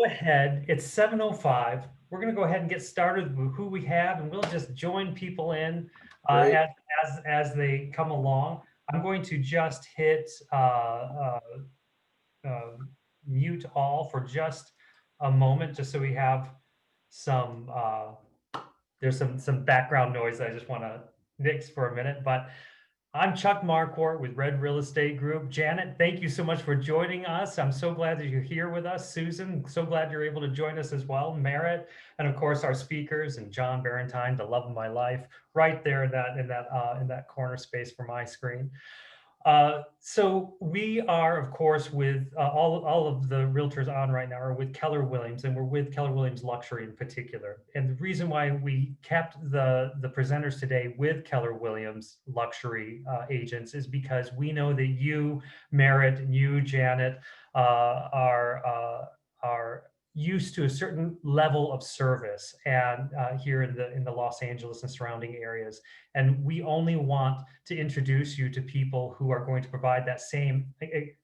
go ahead. It's 7:05. We're going to go ahead and get started with who we have, and we'll just join people in Great. as they come along. I'm going to just hit uh, mute all for just a moment, just so we have some. There's some background noise I just want to nix for a minute, but I'm Chuck Marquardt with Red Real Estate Group. Janet, thank you so much for joining us. I'm so glad that you're here with us. Susan, so glad you're able to join us as well. Merritt, and of course our speakers, and John Barentine, the love of my life, right there in that corner space for my screen. So we are, of course, with all of the realtors on right now are with Keller Williams, and we're with Keller Williams Luxury in particular. And the reason why we kept the presenters today with Keller Williams Luxury agents is because we know that you, Merritt, and you, Janet, are used to a certain level of service and here in the Los Angeles and surrounding areas. And we only want to introduce you to people who are going to provide that same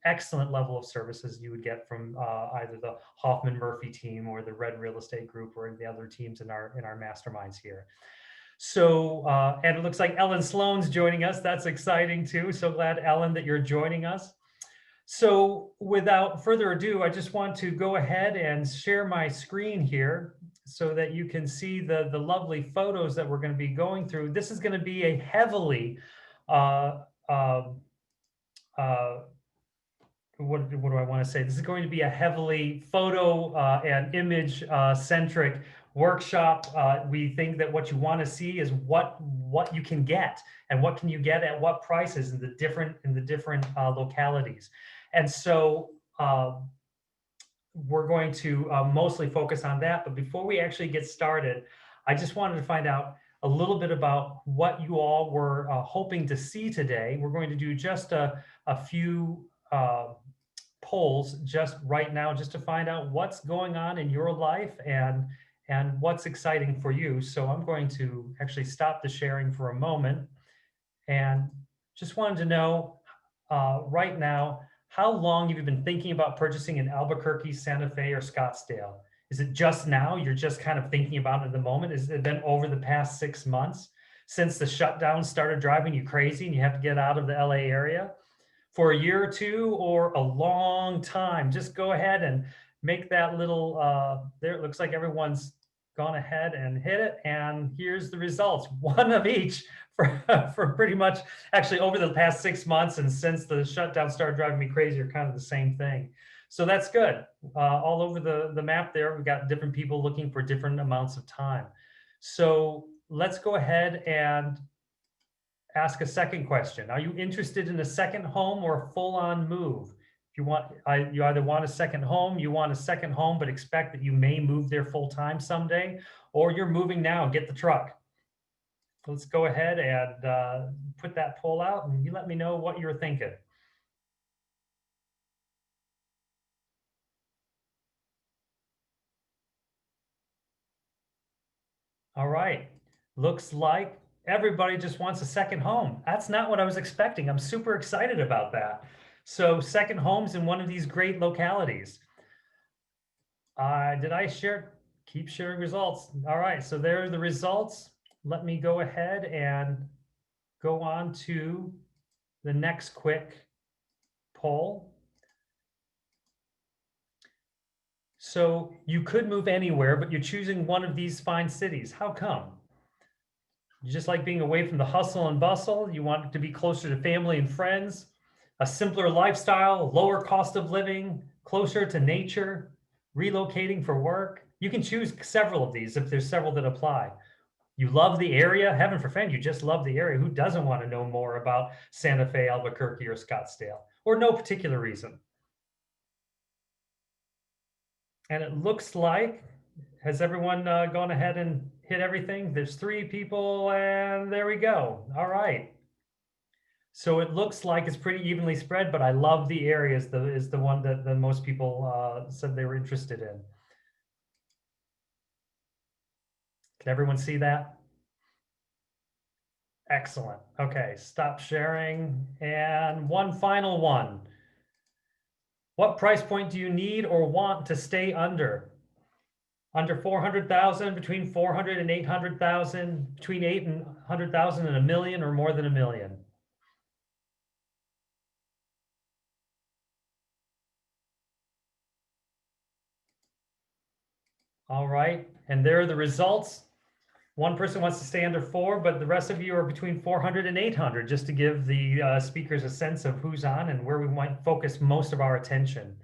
excellent level of services you would get from either the Hoffman Murphy team or the Red Real Estate Group or the other teams in our masterminds here. So, and it looks like Ellen Sloan's joining us. That's exciting too. So glad, Ellen, that you're joining us. So without further ado, I just want to go ahead and share my screen here so that you can see the lovely photos that we're going to be going through. This is going to be a heavily, uh, uh, uh, what do I want to say? This is going to be a heavily photo and image centric workshop. We think that what you want to see is what you can get and what can you get at what prices in the different localities. And so we're going to mostly focus on that. But before we actually get started, I just wanted to find out a little bit about what you all were hoping to see today. We're going to do just a few polls just right now, just to find out what's going on in your life and what's exciting for you. So I'm going to actually stop the sharing for a moment and just wanted to know right now, how long have you been thinking about purchasing in Albuquerque, Santa Fe, or Scottsdale? Is it just now? You're just kind of thinking about it at the moment? Has it been over the past 6 months since the shutdown started driving you crazy and you have to get out of the LA area? For a year or two or a long time, just go ahead and make that little, there it looks like everyone's gone ahead and hit it. And here's the results, one of each for pretty much actually over the past 6 months. And since the shutdown started driving me crazy are kind of the same thing. So that's good. All over the map there, we've got different people looking for different amounts of time. So let's go ahead and ask a second question. Are you interested in a second home or a full-on move? If you want, you either want a second home, you want a second home, but expect that you may move there full-time someday, or you're moving now, get the truck. Let's go ahead and put that poll out and you let me know what you're thinking. All right, looks like everybody just wants a second home. That's not what I was expecting. I'm super excited about that. So second homes in one of these great localities. Did I share? Keep sharing results. All right, so there are the results. Let me go ahead and go on to the next quick poll. So you could move anywhere, but you're choosing one of these fine cities. How come? You just like being away from the hustle and bustle. You want to be closer to family and friends, a simpler lifestyle, lower cost of living, closer to nature, relocating for work. You can choose several of these if there's several that apply. You love the area, heaven forfend, you just love the area. Who doesn't want to know more about Santa Fe, Albuquerque, or Scottsdale, or no particular reason? And it looks like, has everyone gone ahead and hit everything? There's 3 people, and there we go. All right. So it looks like it's pretty evenly spread, but I love the area is the one that the most people said they were interested in. Can everyone see that? Excellent. Okay, stop sharing. And one final one. What price point do you need or want to stay under? Under 400,000, between 400 and 800,000, between 8 and 100,000 and a million, or more than a million? All right, and there are the results. One person wants to stay under 4, but the rest of you are between 400 and 800, just to give the speakers a sense of who's on and where we might focus most of our attention.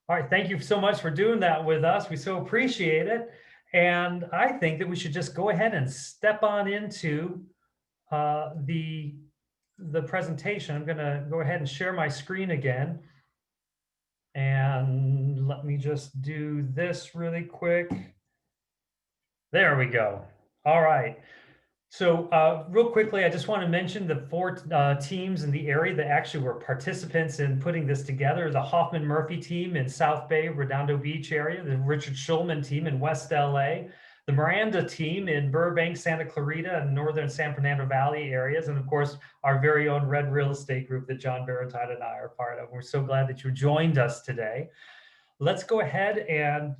All right, thank you so much for doing that with us. We so appreciate it. And I think that we should just go ahead and step on into the presentation. I'm going to go ahead and share my screen again. And let me just do this really quick. There we go. All right. So real quickly, I just want to mention the 4 teams in the area that actually were participants in putting this together. The Hoffman Murphy team in South Bay, Redondo Beach area, the Richard Schulman team in West LA, the Miranda team in Burbank, Santa Clarita, and northern San Fernando Valley areas, and of course, our very own Red Real Estate Group that John Barentine and I are part of. We're so glad that you joined us today. Let's go ahead and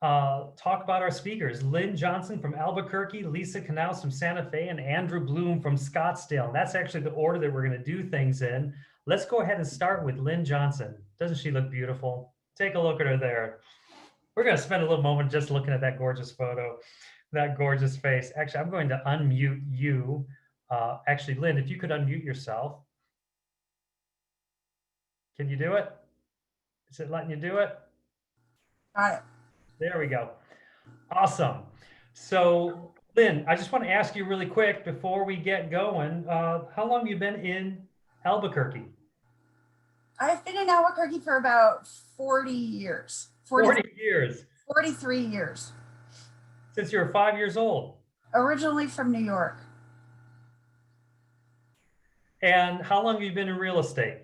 talk about our speakers. Lynn Johnson from Albuquerque, Lisa Canals from Santa Fe, and Andrew Bloom from Scottsdale. And that's actually the order that we're going to do things in. Let's go ahead and start with Lynn Johnson. Doesn't she look beautiful? Take a look at her there. We're going to spend a little moment just looking at that gorgeous photo, that gorgeous face. Actually, I'm going to unmute you. Actually, Lynn, if you could unmute yourself. Can you do it? Is it letting you do it? Got it. There we go. Awesome. So, Lynn, I just want to ask you really quick before we get going, how long have you been in Albuquerque? I've been in Albuquerque for about 40 years. 40 years. 43 years. Since you were 5 years old. Originally from New York. And how long have you been in real estate?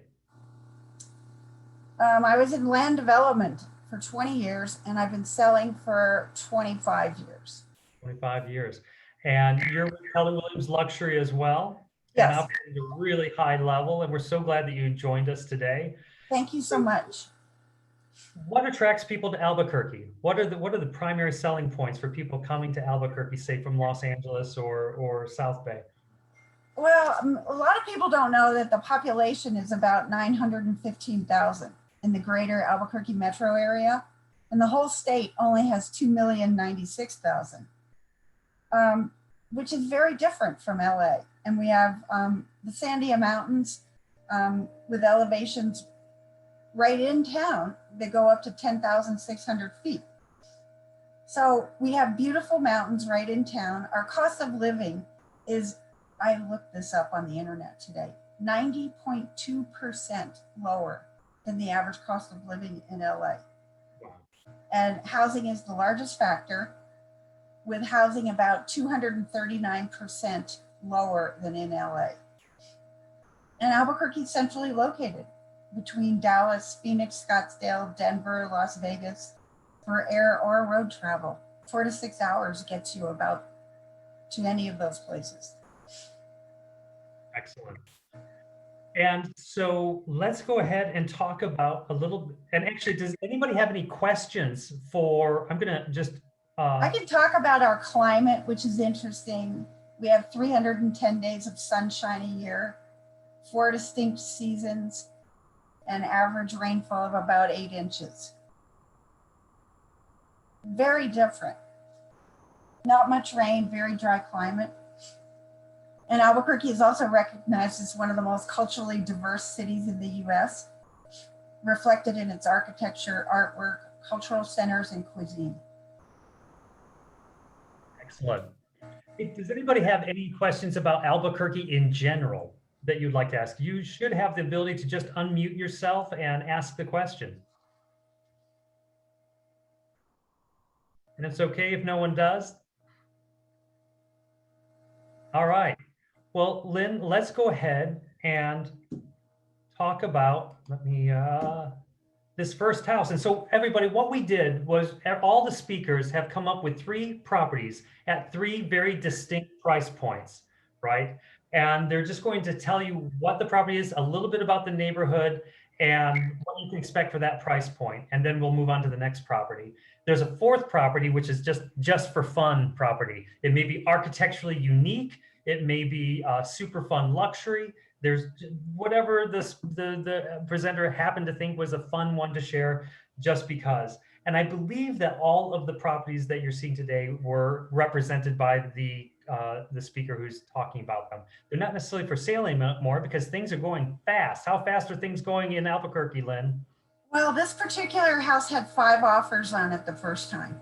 I was in land development for 20 years, and I've been selling for 25 years. 25 years. And you're with Keller Williams Luxury as well? Yes. And operating at a really high level, and we're so glad that you joined us today. Thank you so much. What attracts people to Albuquerque? What are the primary selling points for people coming to Albuquerque, say from Los Angeles or South Bay? Well, a lot of people don't know that the population is about 915,000 in the greater Albuquerque metro area, and the whole state only has 2,096,000, which is very different from LA. And we have the Sandia Mountains with elevations right in town that go up to 10,600 feet. So we have beautiful mountains right in town. Our cost of living is, I looked this up on the internet today, 90.2% lower than the average cost of living in LA. And housing is the largest factor, with housing about 239% lower than in LA. And Albuquerque is centrally located between Dallas, Phoenix, Scottsdale, Denver, Las Vegas for air or road travel. 4 to 6 hours gets you about to any of those places. Excellent. And so let's go ahead and talk about a little, and actually, does anybody have any questions for, I'm going to just. I can talk about our climate, which is interesting. We have 310 days of sunshine a year, 4 distinct seasons, and average rainfall of about 8 inches. Very different. Not much rain, very dry climate. And Albuquerque is also recognized as one of the most culturally diverse cities in the US, reflected in its architecture, artwork, cultural centers, and cuisine. Excellent. Does anybody have any questions about Albuquerque in general that you'd like to ask? You should have the ability to just unmute yourself and ask the question. And it's okay if no one does. All right. Well, Lynn, let's go ahead and talk about, this first house. And so everybody, what we did was all the speakers have come up with 3 properties at 3 very distinct price points, right? And they're just going to tell you what the property is, a little bit about the neighborhood, and what you can expect for that price point, and then we'll move on to the next property. There's a fourth property, which is just for fun property. It may be architecturally unique. It may be super fun luxury. There's whatever the presenter happened to think was a fun one to share just because. And I believe that all of the properties that you're seeing today were represented by the speaker who's talking about them. They're not necessarily for sale anymore because things are going fast. How fast are things going in Albuquerque, Lynn? Well, this particular house had 5 offers on it the first time.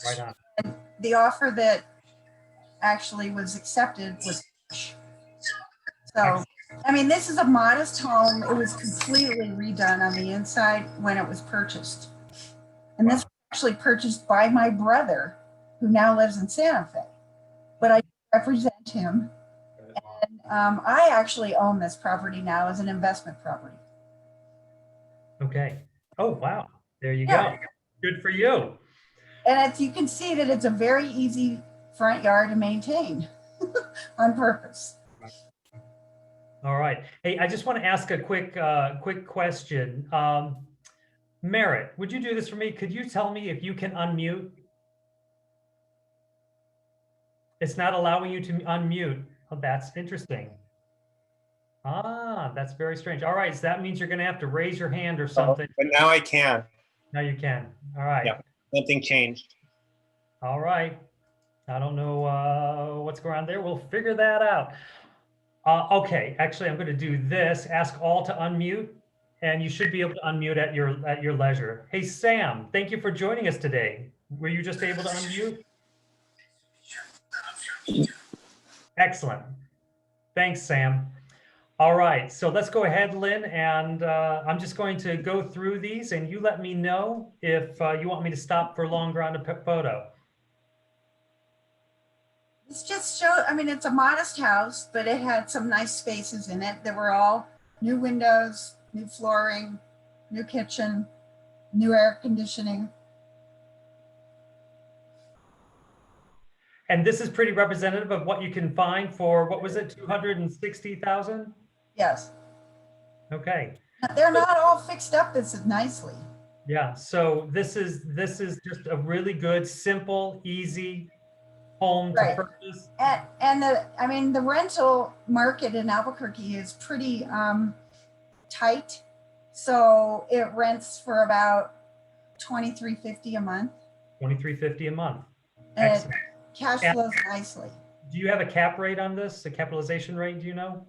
Right on. And the offer that actually was accepted was cash. So, I mean, this is a modest home. It was completely redone on the inside when it was purchased. And this was actually purchased by my brother, who now lives in Santa Fe. But I represent him. And I actually own this property now as an investment property. Okay. Oh, wow. There you go. Good for you. And you can see that it's a very easy front yard to maintain on purpose. All right. Hey, I just want to ask a quick question. Merritt, would you do this for me? Could you tell me if you can unmute? It's not allowing you to unmute. Oh, that's interesting. Ah, that's very strange. All right, so that means you're going to have to raise your hand or something. But now I can. Now you can. All right. Yeah, something changed. All right. I don't know what's going on there. We'll figure that out. Okay, actually, I'm going to do this. Ask all to unmute, and you should be able to unmute at your leisure. Hey, Sam, thank you for joining us today. Were you just able to unmute? Excellent. Thanks, Sam. All right, so let's go ahead, Lynn, and I'm just going to go through these, and you let me know if you want me to stop for longer on the photo. This just shows, I mean, it's a modest house, but it had some nice spaces in it. There were all new windows, new flooring, new kitchen, new air conditioning. And this is pretty representative of what you can find for, what was it, 260,000? Yes. Okay. They're not all fixed up this nicely. Yeah, so this is just a really good, simple, easy home to purchase. And I mean, the rental market in Albuquerque is pretty tight. So it rents for about $23.50 a month. $23.50 a month. And excellent. It cash flows nicely. Do you have a cap rate on this? A capitalization rate, do you know?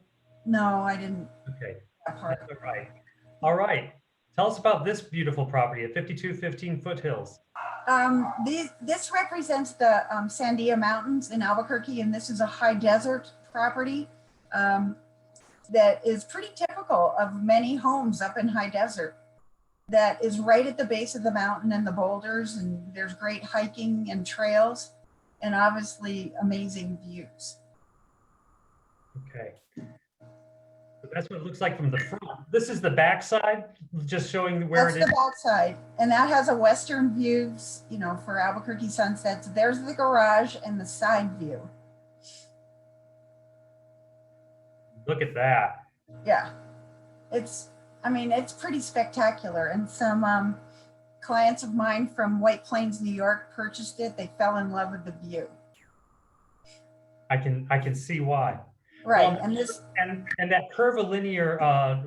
No, I didn't. Okay, that part. that's all right. All right, tell us about this beautiful property at 5215 Foothills. This represents the Sandia Mountains in Albuquerque, and this is a high desert property that is pretty typical of many homes up in high desert. That is right at the base of the mountain and the boulders, and there's great hiking and trails, and obviously amazing views. Okay. So that's what it looks like from the front. This is the back side, just showing where That's it is. the back side, and that has a western view, you know, for Albuquerque sunsets. There's the garage and the side view. Look at that. Yeah, I mean, it's pretty spectacular. And some clients of mine from White Plains, New York purchased it. They fell in love with the view. I can see why. Right, and that curvilinear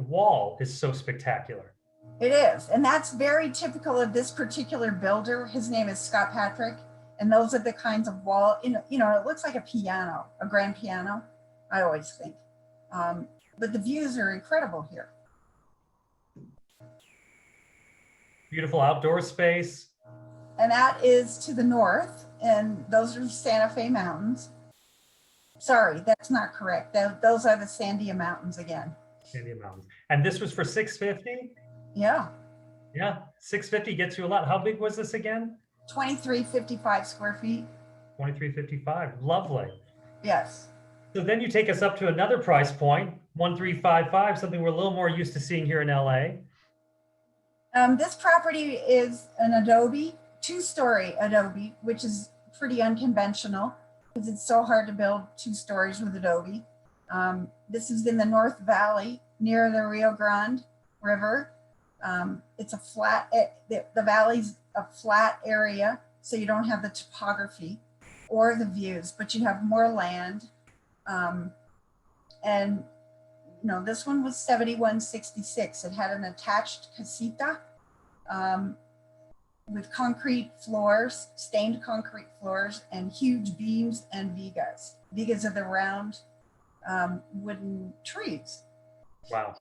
wall is so spectacular. It is, and that's very typical of this particular builder. His name is Scott Patrick, and those are the kinds of wall. You know, it looks like a piano, a grand piano. I always think, but the views are incredible here. Beautiful outdoor space. And that is to the north, and those are Santa Fe Mountains. Sorry, that's not correct. Those are the Sandia Mountains again. Sandia Mountains. And this was for $650? Yeah. Yeah, $650 gets you a lot. How big was this again? 2355 square feet. 2355. Lovely. Yes. So then you take us up to another price point, 1355, something we're a little more used to seeing here in LA. This property is an adobe, 2-story adobe, which is pretty unconventional because it's so hard to build 2 stories with adobe. This is in the North Valley near the Rio Grande. river. It's a flat, the valley's a flat area, so you don't have the topography or the views, but you have more land. And this one was 7166. It had an attached casita with concrete floors, stained concrete floors, and huge beams and vigas. Vigas are the round wooden trees. Wow.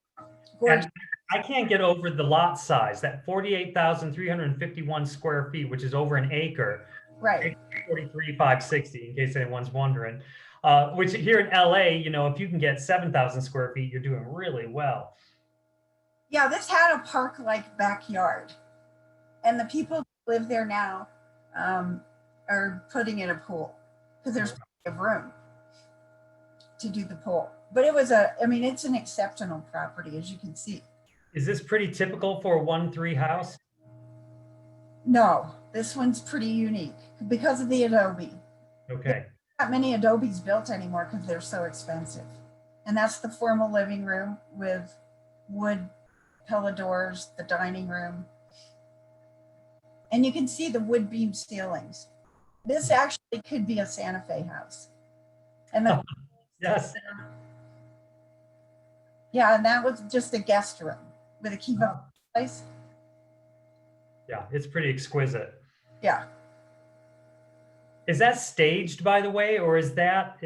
Gorgeous. And I can't get over the lot size, that 48,351 square feet, which is over an acre. Right. 43,560, in case anyone's wondering. Which here in LA, if you can get 7,000 square feet, you're doing really well. Yeah, this had a park-like backyard. And the people who live there now are putting in a pool because there's plenty of room to do the pool. But it's an exceptional property, as you can see. Is this pretty typical for a 1-3 house? No, this one's pretty unique because of the adobe. Okay. Not many adobes built anymore because they're so expensive. And that's the formal living room with wood pillar doors, the dining room. And you can see the wood beam ceilings. This actually could be a Santa Fe house. And the yes. Yeah, and that was just a guest room with a kiva place. Yeah, it's pretty exquisite. Yeah. Is that staged, by the way, or is that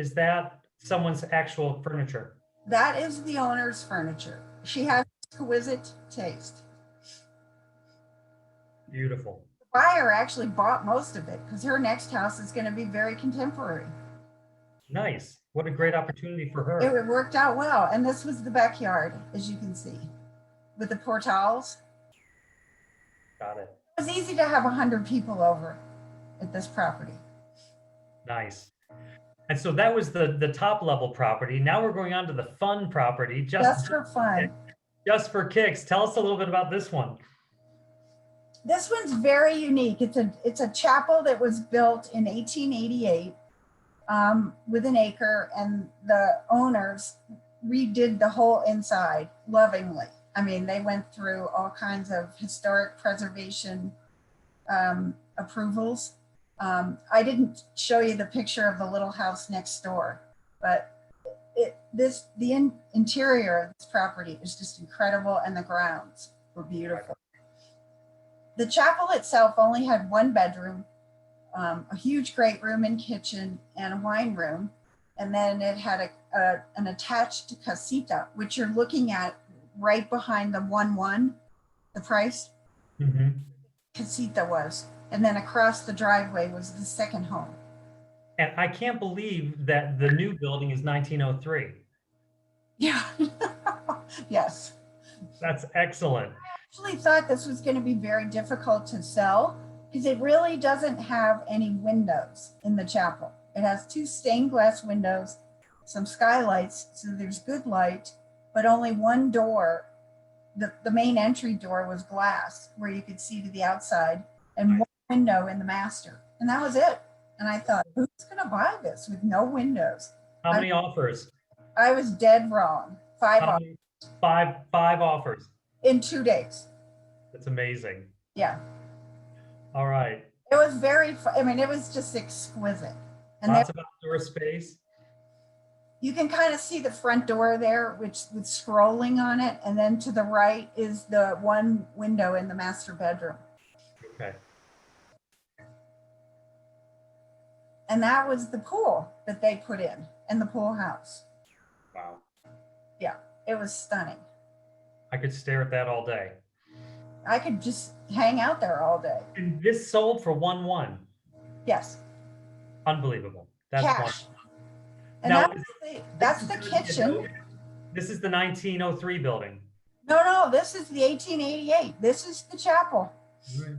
someone's actual furniture? That is the owner's furniture. She has exquisite taste. Beautiful. The buyer actually bought most of it because her next house is going to be very contemporary. Nice. What a great opportunity for her. It worked out well. And this was the backyard, as you can see, with the portals. Got it. It was easy to have 100 people over at this property. Nice. And so that was the top level property. Now we're going on to the fun property. Just for fun. Just for kicks. Tell us a little bit about this one. This one's very unique. It's a chapel that was built in 1888 with an acre, and the owners redid the whole inside lovingly. I mean, they went through all kinds of historic preservation approvals. I didn't show you the picture of the little house next door, but the interior of this property is just incredible, and the grounds were beautiful. The chapel itself only had one bedroom, a huge great room and kitchen, and a wine room. And then it had an attached casita, which you're looking at right behind the 1-1, the price. Mm-hmm. Casita was. And then across the driveway was the second home. And I can't believe that the new building is 1903. Yeah. Yes. That's excellent. I actually thought this was going to be very difficult to sell because it really doesn't have any windows in the chapel. It has 2 stained glass windows, some skylights, so there's good light, but only one door. The main entry door was glass where you could see to the outside, and one window in the master. And that was it. And I thought, who's going to buy this with no windows? How many offers? I was dead wrong. 5 offers. Five offers. In 2 days. That's amazing. Yeah. All right. It was very fun. I mean, it was just exquisite. And lots of outdoor space. You can kind of see the front door there, which with scrolling on it. And then to the right is the one window in the master bedroom. Okay. And that was the pool that they put in the pool house. Wow. Yeah, it was stunning. I could stare at that all day. I could just hang out there all day. And this sold for 1-1. Yes. Unbelievable. That's cash. Wonderful. And now, that's the kitchen. This is the 1903 building. No, this is the 1888. This is the chapel. Mm-hmm.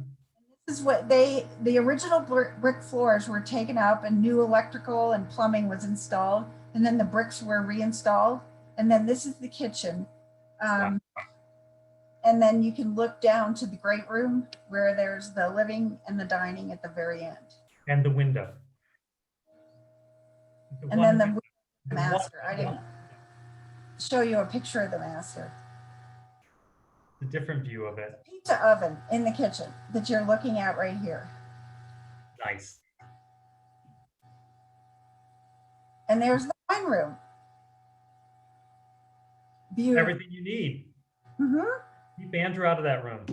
This is what the original brick floors were taken up and new electrical and plumbing was installed. And then the bricks were reinstalled. And then this is the kitchen. Wow. And then you can look down to the great room where there's the living and the dining at the very end. And the window. Then the master. I didn't show you a picture of the master. a different view of it. Pizza oven in the kitchen that you're looking at right here. Nice. And there's the wine room. Beautiful. Everything you need. Mm-hmm. Keep Andrew out of that room.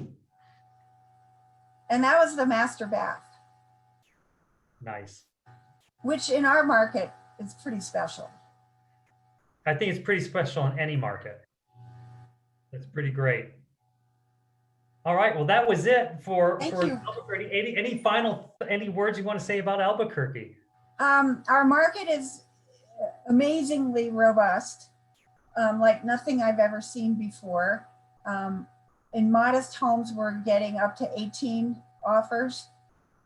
And that was the master bath. Nice. Which in our market is pretty special. I think it's pretty special in any market. That's pretty great. All right. Well, that was it for Albuquerque. Any words you want to say about Albuquerque? Our market is amazingly robust, like nothing I've ever seen before. In modest homes, we're getting up to 18 offers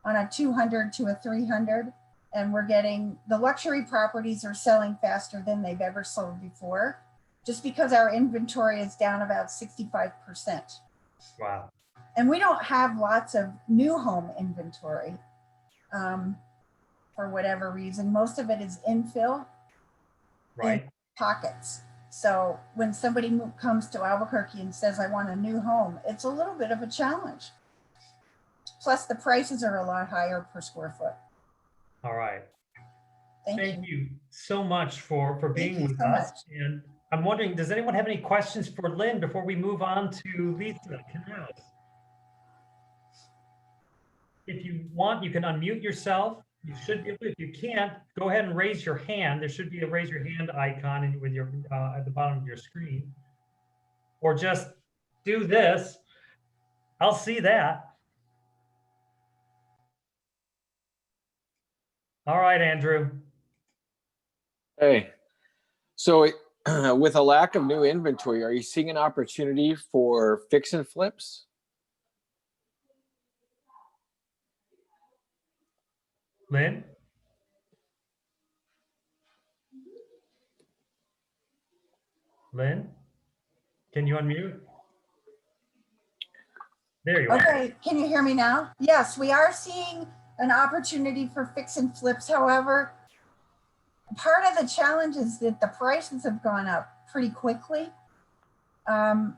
on a 200 to a 300. And we're getting, the luxury properties are selling faster than they've ever sold before, just because our inventory is down about 65%. Wow. And we don't have lots of new home inventory for whatever reason. Most of it is infill, right, in pockets. So when somebody comes to Albuquerque and says, I want a new home, it's a little bit of a challenge. Plus the prices are a lot higher per square foot. All right. Thank you so much for being with us. And I'm wondering, does anyone have any questions for Lynn before we move on to Lisa Canals? If you want, you can unmute yourself. You should, if you can't, go ahead and raise your hand. There should be a raise your hand icon with your at the bottom of your screen. Or just do this. I'll see that. All right, Andrew. Hey, so with a lack of new inventory, are you seeing an opportunity for fix and flips? Lynn? Lynn? Can you unmute? There you are. Okay, can you hear me now? Yes, we are seeing an opportunity for fix and flips. However, part of the challenge is that the prices have gone up pretty quickly. And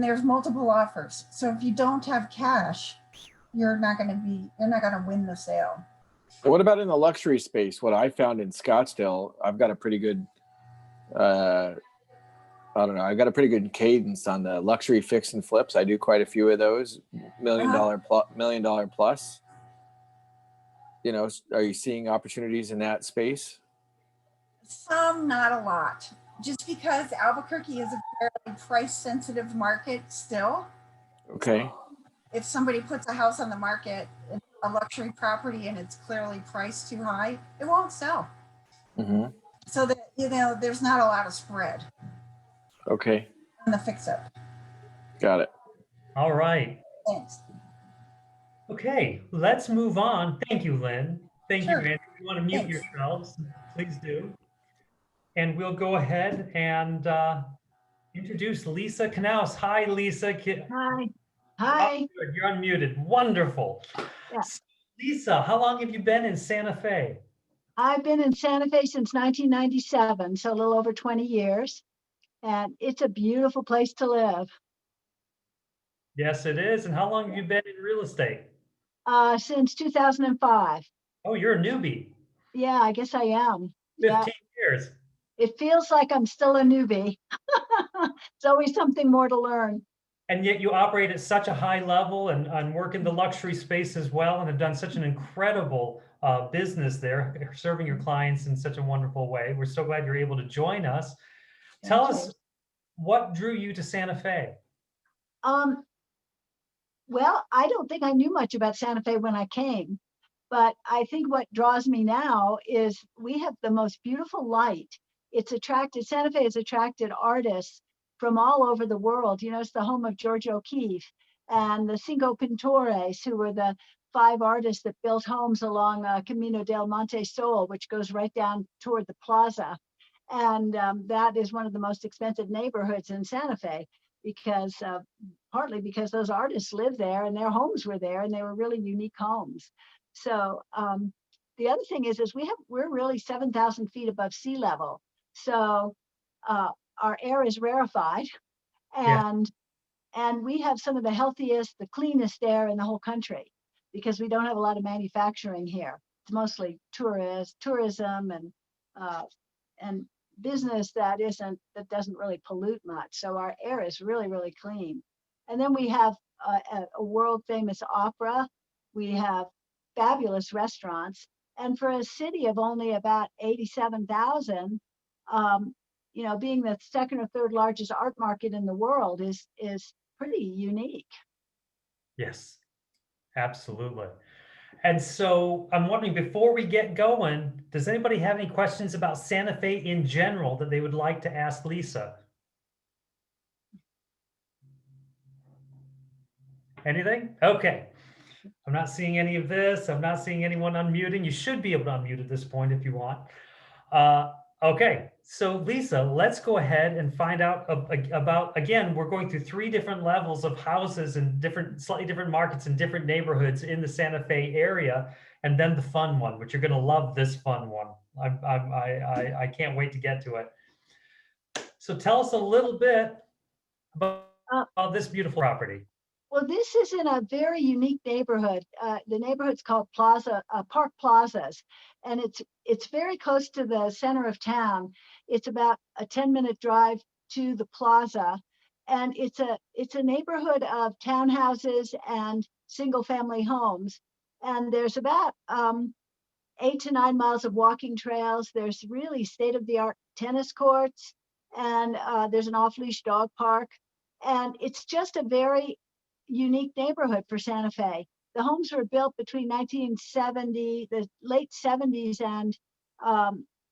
there's multiple offers. So if you don't have cash, you're not going to win the sale. What about in the luxury space? What I found in Scottsdale, I've got a pretty good, I've got a pretty good cadence on the luxury fix and flips. I do quite a few of those, $1 million plus. You know, are you seeing opportunities in that space? Some, not a lot. Just because Albuquerque is a fairly price sensitive market still. Okay. If somebody puts a house on the market, a luxury property, and it's clearly priced too high, it won't sell. Mm-hmm. So that, there's not a lot of spread. Okay. On the fix up. Got it. All right. Thanks. Okay, let's move on. Thank you, Lynn. Thank you, Andrew. If you want to mute Thanks. yourselves, please do. And we'll go ahead and introduce Lisa Canals. Hi, Lisa. Hi. Hi. Oh, good. You're unmuted. Wonderful. Yeah. Lisa, how long have you been in Santa Fe? I've been in Santa Fe since 1997, so a little over 20 years. And it's a beautiful place to live. Yes, it is. And how long have you been in real estate? Since 2005. Oh, you're a newbie. Yeah, I guess I am. 15 years. It feels like I'm still a newbie. It's always something more to learn. And yet you operate at such a high level and work in the luxury space as well, and have done such an incredible business there, serving your clients in such a wonderful way. We're so glad you're able to join us. Tell us, what drew you to Santa Fe? Well, I don't think I knew much about Santa Fe when I came, but I think what draws me now is we have the most beautiful light. Santa Fe has attracted artists from all over the world. It's the home of George O'Keeffe and the Cinco Pintores, who were the 5 artists that built homes along Camino del Monte Sol, which goes right down toward the plaza. And that is one of the most expensive neighborhoods in Santa Fe, because partly because those artists lived there and their homes were there, and they were really unique homes. So the other thing is we're really 7,000 feet above sea level. So our air is rarefied, and And we have some of the healthiest, the cleanest air in the whole country because we don't have a lot of manufacturing here. It's mostly tourism and business that doesn't really pollute much. So our air is really, really clean. And then we have a world famous opera. We have fabulous restaurants. And for a city of only about 87,000, being the second or third largest art market in the world is pretty unique. Yes, absolutely. And so I'm wondering, before we get going, does anybody have any questions about Santa Fe in general that they would like to ask Lisa? Anything? Okay. I'm not seeing any of this. I'm not seeing anyone unmuting. You should be able to unmute at this point if you want. Okay, so Lisa, let's go ahead and find out about, again, we're going through 3 different levels of houses in slightly different markets and different neighborhoods in the Santa Fe area, and then the fun one, which you're going to love this fun one. I can't wait to get to it. So tell us a little bit about this beautiful property. Well, this is in a very unique neighborhood. The neighborhood's called Park Plazas, and it's very close to the center of town. It's about a 10-minute drive to the plaza, and it's a neighborhood of townhouses and single-family homes. And there's about 8 to 9 miles of walking trails. There's really state-of-the-art tennis courts, and there's an off-leash dog park. And it's just a very unique neighborhood for Santa Fe. The homes were built between 1970, the late 70s and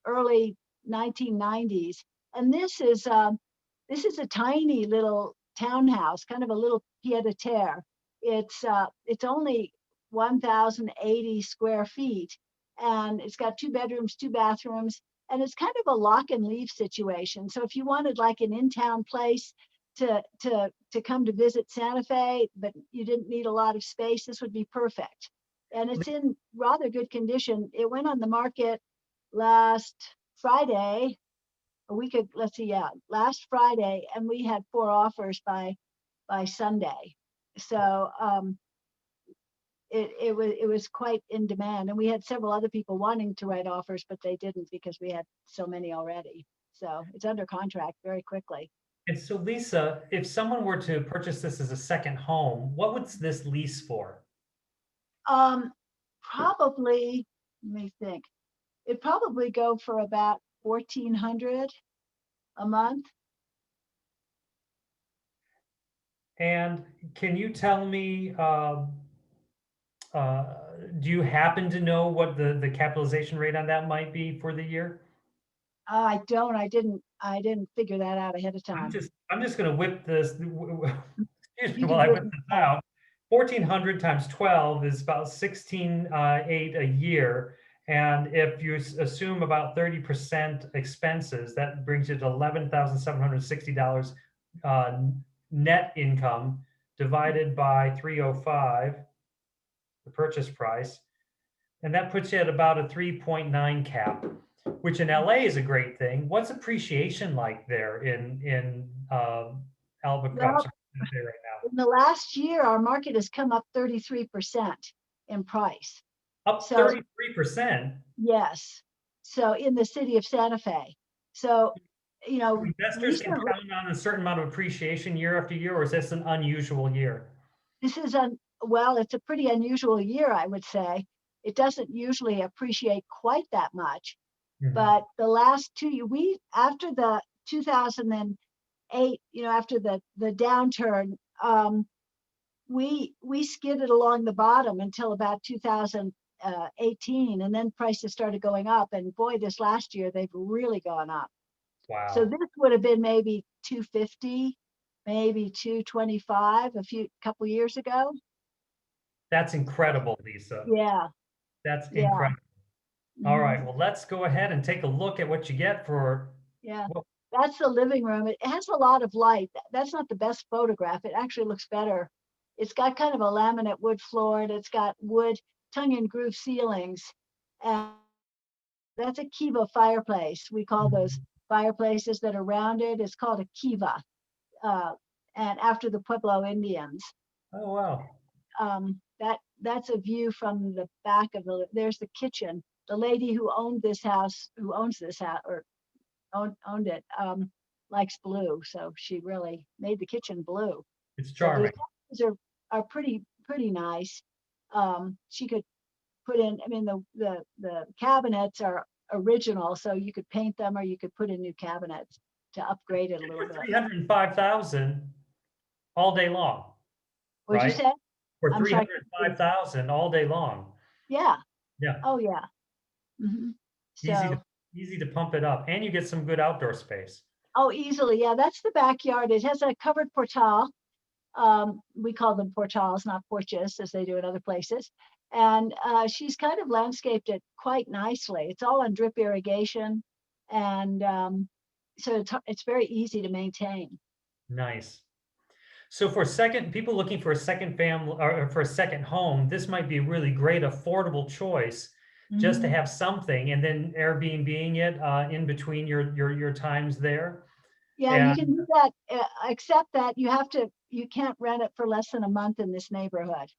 early 1990s. And this is a tiny little townhouse, kind of a little pied-à-terre. It's only 1,080 square feet, and it's got 2 bedrooms, 2 bathrooms, and it's kind of a lock and leave situation. So if you wanted like an in-town place to come to visit Santa Fe, but you didn't need a lot of space, this would be perfect. And it's in rather good condition. It went on the market last Friday, last Friday, and we had 4 offers by Sunday. So it was quite in demand, and we had several other people wanting to write offers, but they didn't because we had so many already. So it's under contract very quickly. And so, Lisa, if someone were to purchase this as a second home, what would this lease for? Probably, let me think. It'd probably go for about $1,400 a month. And can you tell me, do you happen to know what the capitalization rate on that might be for the year? I don't. I didn't figure that out ahead of time. I'm just going to whip this. Excuse me You while can I do whip it. this out. 1,400 times 12 is about 16,800 a year. And if you assume about 30% expenses, that brings you to $11,760 net income divided by 305, the purchase price. And that puts you at about a 3.9 cap, which in LA is a great thing. What's appreciation like there in Albuquerque Well, right now? in the last year, our market has come up 33% in price. Up 33%. Yes. So in the city of Santa Fe. So, Investors can recently, count on a certain amount of appreciation year after year, or is this an unusual year? this is it's a pretty unusual year, I would say. It doesn't usually appreciate quite that much. Mhm. But the last 2 years, after the 2008, after the downturn, we skidded along the bottom until about 2018, and then prices started going up. And boy, this last year they've really gone up. Wow. So this would have been maybe 250, maybe 225 couple years ago. That's incredible, Lisa. Yeah. That's Yeah. incredible. All Mhm. right. Well, let's go ahead and take a look at what you get for. Yeah. Well, That's the living room. It has a lot of light. That's not the best photograph. It actually looks better. It's got kind of a laminate wood floor, and it's got wood tongue and groove ceilings. And that's a kiva fireplace. We call those fireplaces that are rounded. It's called a kiva. and after the Pueblo Indians. Oh, wow. That's a view from the back of there's the kitchen. The lady who owns this house, or owned it, likes blue. So she really made the kitchen blue. It's So the charming. colors are pretty nice. She could put in, I mean, the cabinets are original, so you could paint them or you could put in new cabinets to upgrade it a little For bit. 305,000 all day long, What'd you right? say? For I'm sorry. 305,000 all day long. Yeah. Yeah. Oh, yeah. hmm Easy So, to easy to pump it up, and you get some good outdoor space. oh, easily. Yeah, that's the backyard. It has a covered portal. We call them portals, not porches, as they do in other places. And she's kind of landscaped it quite nicely. It's all on drip irrigation, and so it's very easy to maintain. Nice. So for people looking for a second family or for a second home, this might be a really great, affordable choice just to Mhm. have something, and then Airbnb-ing it in between your times there. Yeah, you And can do that, except that you can't rent it for less than a month in this neighborhood.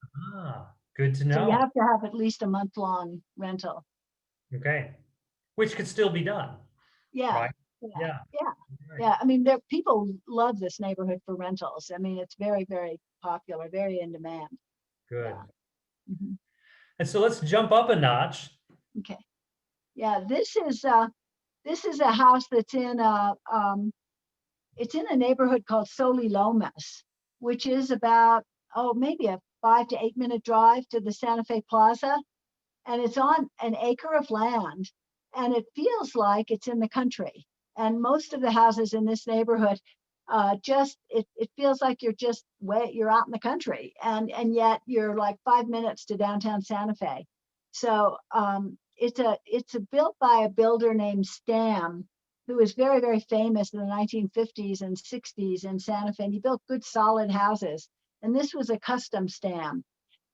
Good to So you know. have to have at least a month-long rental. Okay, which could still be done, Yeah, right? yeah, Yeah. yeah, Right. yeah. I mean, people love this neighborhood for rentals. I mean, it's very, very popular, very in demand. Good. Yeah. Mhm. And so let's jump up a notch. Okay. Yeah, this is a house that's it's in a neighborhood called Soli Lomas, which is about, maybe a 5 to 8 minute drive to the Santa Fe Plaza. And it's on an acre of land, and it feels like it's in the country. And most of the houses in this neighborhood, it feels like you're out in the country, and yet you're like 5 minutes to downtown Santa Fe. So it's built by a builder named Stam, who was very, very famous in the 1950s and 60s in Santa Fe. And he built good solid houses, and this was a custom Stam.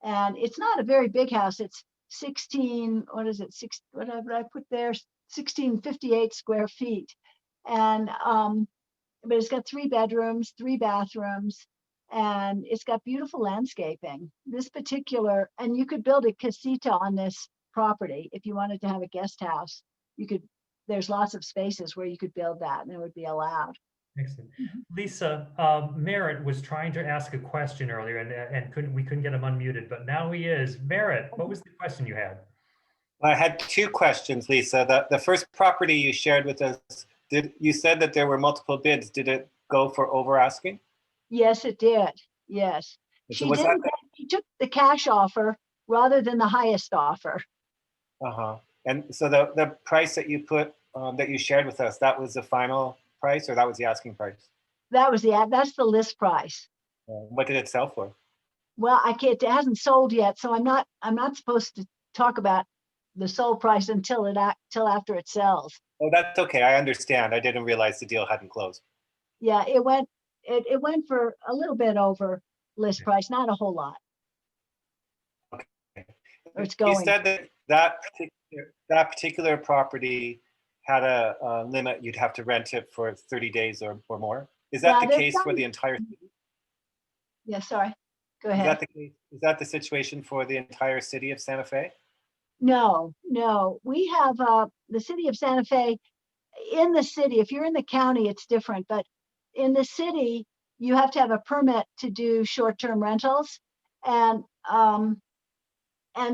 And it's not a very big house. It's 16, what is it? What did I put there? 1658 square feet. And but it's got 3 bedrooms, 3 bathrooms, and it's got beautiful landscaping. And you could build a casita on this property if you wanted to have a guest house. There's lots of spaces where you could build that and it would be allowed. Excellent. Lisa, Merritt was trying to ask a question earlier, and we couldn't get him unmuted, but now he is. Merritt, what was the question you had? I had two questions, Lisa. The first property you shared with us, you said that there were multiple bids. Did it go for over asking? Yes, it did. Yes. So was that She took the cash offer rather than the highest offer. uh-huh. And so the price that you put that you shared with us, that was the final price, or that was the asking price? That's the list price. What did it sell for? Well, it hasn't sold yet, so I'm not supposed to talk about the sold price until after it sells. Oh, that's okay. I understand. I didn't realize the deal hadn't closed. Yeah, it went for a little bit over list price, not a whole lot. Okay. Or it's going. You said that particular property had a limit. You'd have to rent it for 30 days or more. Is that the case for the entire city? Yeah, sorry. Go ahead. Is that the case? Is that the situation for the entire city of Santa Fe? No. We have the city of Santa Fe. In the city, if you're in the county, it's different. But in the city, you have to have a permit to do short-term rentals, and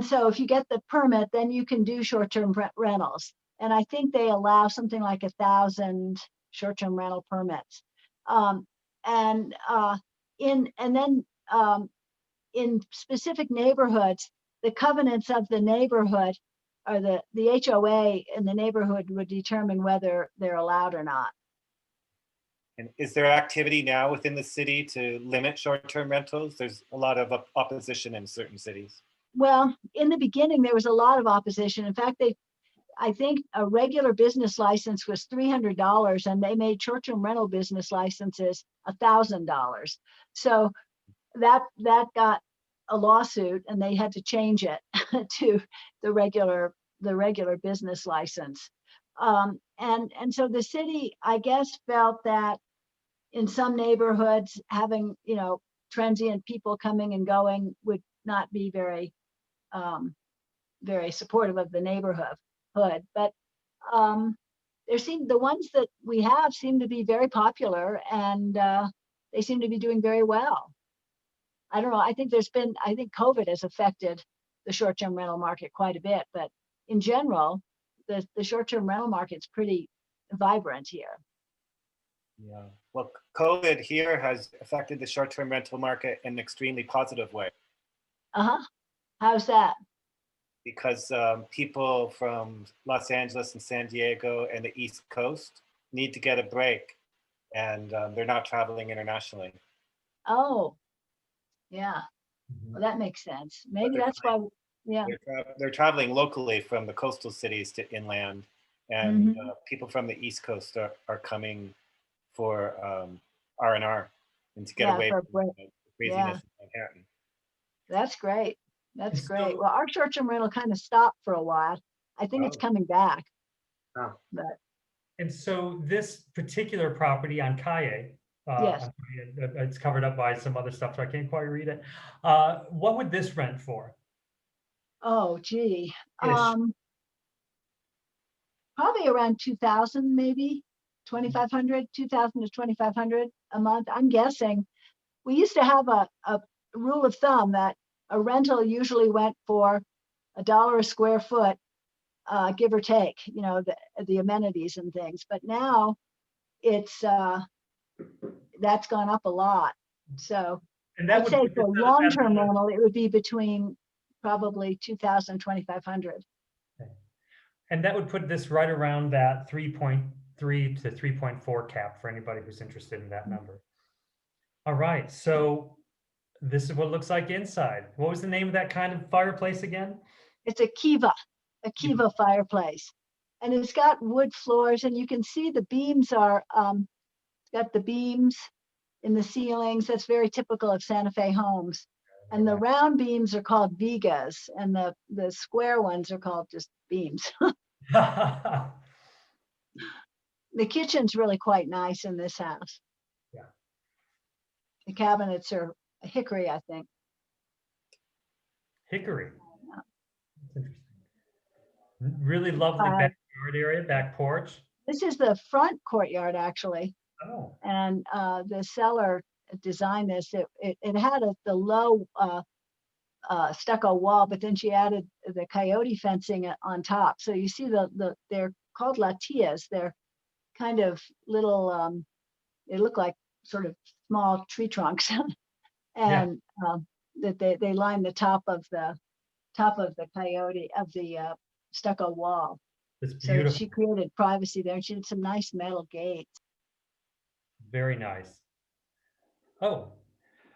so if you get the permit, then you can do short-term rentals. And I think they allow something like 1,000 short-term rental permits. In specific neighborhoods, the covenants of the neighborhood, or the HOA in the neighborhood, would determine whether they're allowed or not. And is there activity now within the city to limit short-term rentals? There's a lot of opposition in certain cities. Well, in the beginning, there was a lot of opposition. In fact, I think a regular business license was $300, and they made short-term rental business licenses $1,000. So that got a lawsuit, and they had to change it to the regular business license. And so the city, I guess, felt that in some neighborhoods, having, transient people coming and going would not be very, very supportive of the neighborhood. But the ones that we have seem to be very popular, and they seem to be doing very well. I don't know. I think COVID has affected the short-term rental market quite a bit, but in general, the short-term rental market's pretty vibrant here. Yeah. Well, COVID here has affected the short-term rental market in an extremely positive way. Uh-huh. How's that? Because people from Los Angeles and San Diego and the East Coast need to get a break, and they're not traveling internationally. Oh, yeah. Well, that makes sense. Maybe that's why, yeah. They're traveling locally from the coastal cities to inland, and people from the East Coast are coming for R&R and to get away from the craziness of Manhattan. That's great. That's great. Well, our short-term rental kind of stopped for a while. I think it's coming back. Oh. But And so this particular property on Kaye, yes, it's covered up by some other stuff, so I can't quite read it. What would this rent for? Oh, gee. Ish. Probably around 2,000, maybe 2,500, 2,000 to 2,500 a month. I'm guessing. We used to have a rule of thumb that a rental usually went for $1 a square foot, give or take, the amenities and things. But now it's that's gone up a lot. So I'd say for long-term rental, it would be between probably 2,000, 2,500. And that would put this right around that 3.3 to 3.4 cap for anybody who's interested in that number. All right, so this is what it looks like inside. What was the name of that kind of fireplace again? It's a Kiva fireplace. And it's got wood floors, and you can see the beams are, it's got the beams in the ceilings. That's very typical of Santa Fe homes. And the round beams are called vigas, and the square ones are called just beams. The kitchen's really quite nice in this house. Yeah. The cabinets are hickory, I think. Hickory. That's interesting. Really lovely backyard area, back porch. This is the front courtyard, actually. Oh. And the seller designed this. It had the low stucco wall, but then she added the coyote fencing on top. So you see they're called latillas. They're kind of little, they look like sort of small tree trunks, and that they line the top of the coyote of the stucco wall. It's beautiful. So she created privacy there, and she did some nice metal gates. Very nice. Oh,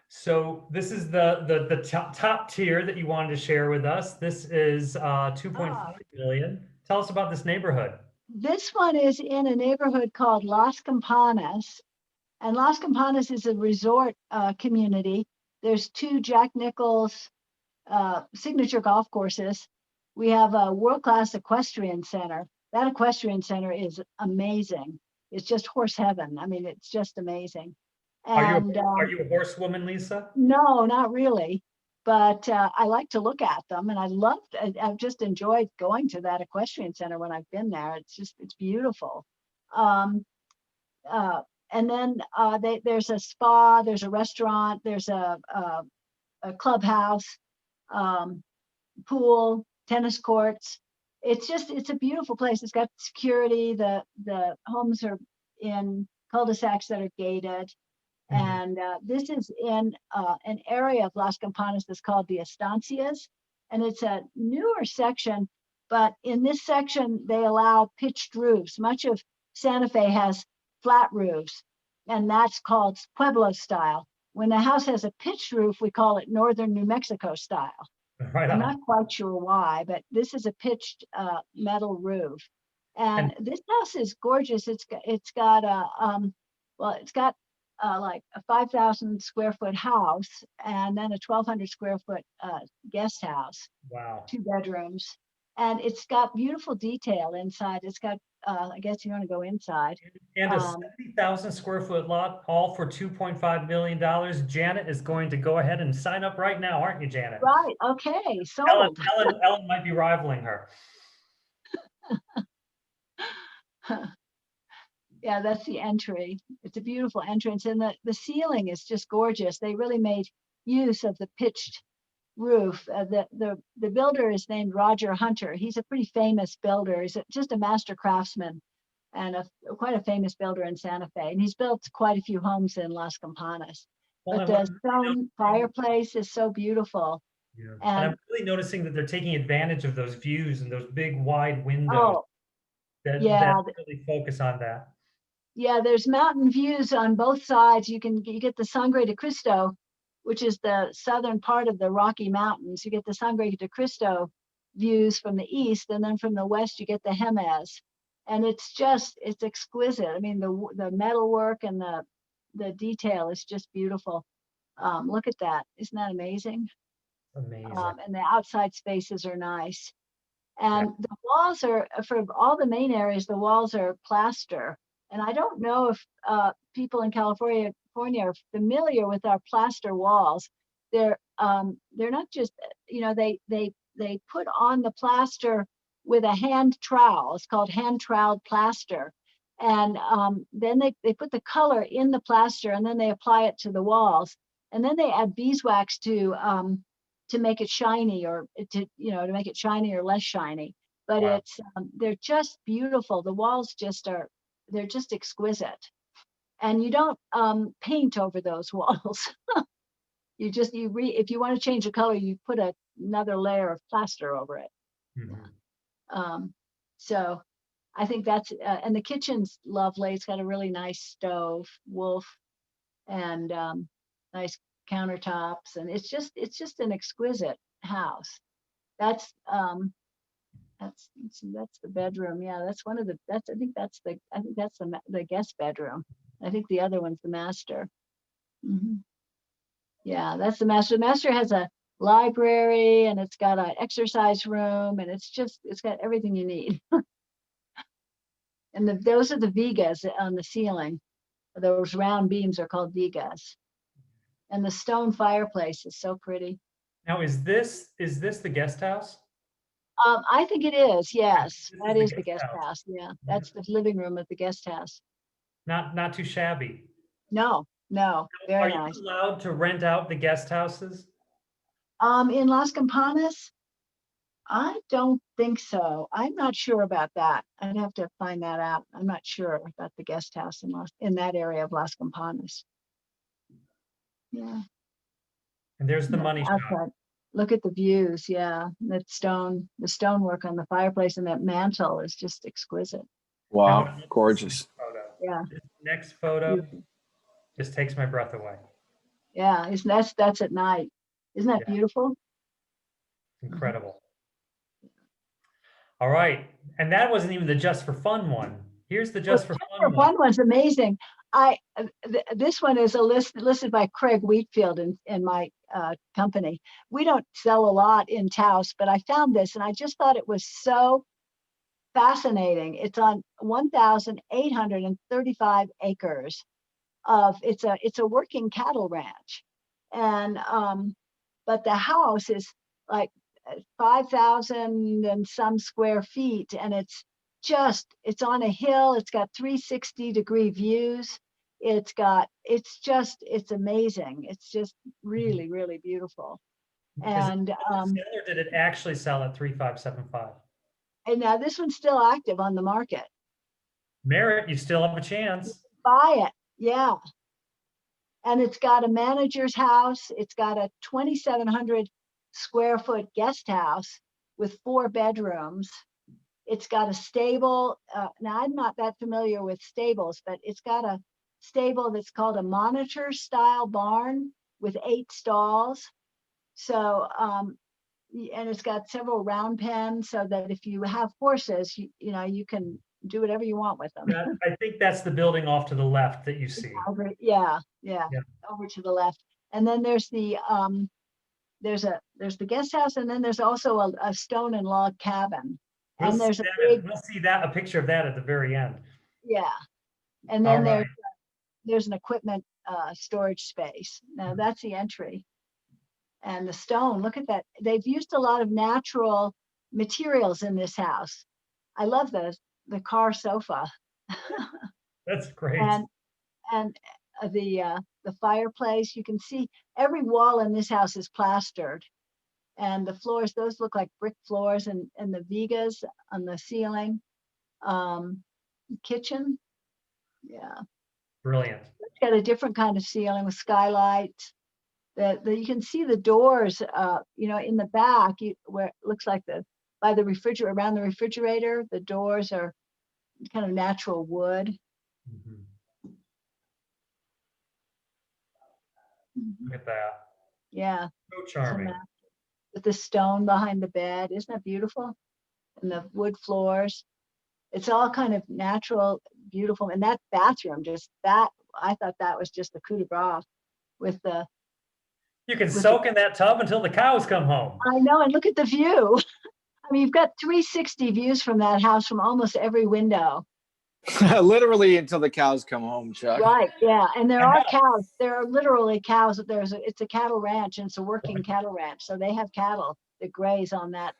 so this is the top tier that you wanted to share with us. This is 2.5 million. Tell us about this neighborhood. This one is in a neighborhood called Las Campanas, and Las Campanas is a resort community. There's 2 Jack Nicklaus signature golf courses. We have a world-class equestrian center. That equestrian center is amazing. It's just horse heaven. I mean, it's just amazing. And are you a horsewoman, Lisa? No, not really. But I like to look at them, and I've just enjoyed going to that equestrian center when I've been there. It's beautiful. And then there's a spa, there's a restaurant, there's a clubhouse, pool, tennis courts. It's a beautiful place. It's got security. The homes are in cul-de-sacs that are gated. And this is in an area of Las Campanas that's called the Estancias. And it's a newer section, but in this section, they allow pitched roofs. Much of Santa Fe has flat roofs, and that's called Pueblo style. When a house has a pitched roof, we call it Northern New Mexico style. Right on. I'm not quite sure why, but this is a pitched metal roof. And this house is gorgeous. It's got like a 5,000 square foot house, and then a 1,200 square foot guest house. Wow. 2 bedrooms. And it's got beautiful detail inside. It's got I guess you want to go inside. And a 70,000 square foot lot, all for $2.5 million. Janet is going to go ahead and sign up right now, aren't you, Janet? Right. Okay. Ellen, Sold. Ellen might be rivaling her. Yeah, that's the entry. It's a beautiful entrance, and the ceiling is just gorgeous. They really made use of the pitched roof. The builder is named Roger Hunter. He's a pretty famous builder. He's just a master craftsman and quite a famous builder in Santa Fe. And he's built quite a few homes in Las Campanas. Well, But the stone fireplace is so beautiful. Yeah. And I'm really noticing that they're taking advantage of those views and those big wide windows that really focus on that. Yeah, there's mountain views on both sides. You get the Sangre de Cristo, which is the southern part of the Rocky Mountains. You get the Sangre de Cristo views from the east, and then from the west you get the Jemez. And it's exquisite. I mean, the metalwork and the detail is just beautiful. Look at that. Isn't that amazing? Amazing. And the outside spaces are nice. And the walls are, for all the main areas, the walls are plaster. And I don't know if people in California are familiar with our plaster walls. They're not just, they put on the plaster with a hand trowel. It's called hand troweled plaster. And then they put the color in the plaster, and then they apply it to the walls. And then they add beeswax to make it shiny, or to make it shiny or less shiny. But they're just beautiful. The walls they're just exquisite. And you don't paint over those walls. If you want to change the color, you put another layer of plaster over it. Mm-hmm. So I think that's, and the kitchen's lovely. It's got a really nice stove, Wolf, and nice countertops. And it's just an exquisite house. That's the bedroom. Yeah, that's I think that's the guest bedroom. I think the other one's the master. Mm-hmm. Yeah, that's the master. The master has a library, and it's got an exercise room, and it's got everything you need. And those are the vigas on the ceiling. Those round beams are called vigas. And the stone fireplace is so pretty. Now, is this the guest house? I think it is. Yes, that is the guest house. Yeah, that's the living room of the guest house. Not too shabby. No, very nice. Are you allowed to rent out the guest houses? In Las Campanas, I don't think so. I'm not sure about that. I'd have to find that out. I'm not sure about the guest house in that area of Las Campanas. Yeah. And there's the money shot. Look at the views. Yeah, the stonework on the fireplace, and that mantle is just exquisite. Wow, gorgeous. Yeah. This next photo just takes my breath away. Yeah, that's at night. Isn't that beautiful? Incredible. All right, and that wasn't even the just for fun one. Here's the just for fun one. One's amazing. This one is listed by Craig Wheatfield in my company. We don't sell a lot in Taos, but I found this, and I just thought it was so fascinating. It's on 1,835 acres it's a working cattle ranch, and but the house is like 5,000 and some square feet, and it's on a hill. It's got 360-degree views. It's amazing. It's just really, really beautiful. And or did it actually sell at 3,575? And now this one's still active on the market. Merritt, you still have a chance. Buy it. Yeah. And it's got a manager's house. It's got a 2,700 square foot guest house with 4 bedrooms. It's got a stable. Now, I'm not that familiar with stables, but it's got a stable that's called a monitor style barn with 8 stalls. So, and it's got several round pens so that if you have horses, you can do whatever you want with them. I think that's the building off to the left that you see. Yeah, over to the left. And then there's the guest house, and then there's also a stone and log cabin. And there's a we'll see that, a picture of that at the very end. yeah. And All then right. there's an equipment storage space. Now that's the entry. And the stone, look at that. They've used a lot of natural materials in this house. I love the car sofa. That's great. And the fireplace, you can see every wall in this house is plastered. And the floors, those look like brick floors, and the vigas on the ceiling. Kitchen, yeah. Brilliant. It's got a different kind of ceiling with skylights. You can see the doors, in the back, where it looks like by the refrigerator, around the refrigerator, the doors are kind of natural wood. Mm-hmm. Look at that. Yeah. So charming. With the stone behind the bed. Isn't that beautiful? And the wood floors. It's all kind of natural, beautiful. And that bathroom, I thought that was just the coup de grace with the. You can soak in that tub until the cows come home. I know, and look at the view. I mean, you've got 360 views from that house from almost every window. Literally until the cows come home, Chuck. Right, yeah. And there are cows. There are literally cows. It's a cattle ranch, and it's a working cattle ranch. So they have cattle that graze on that.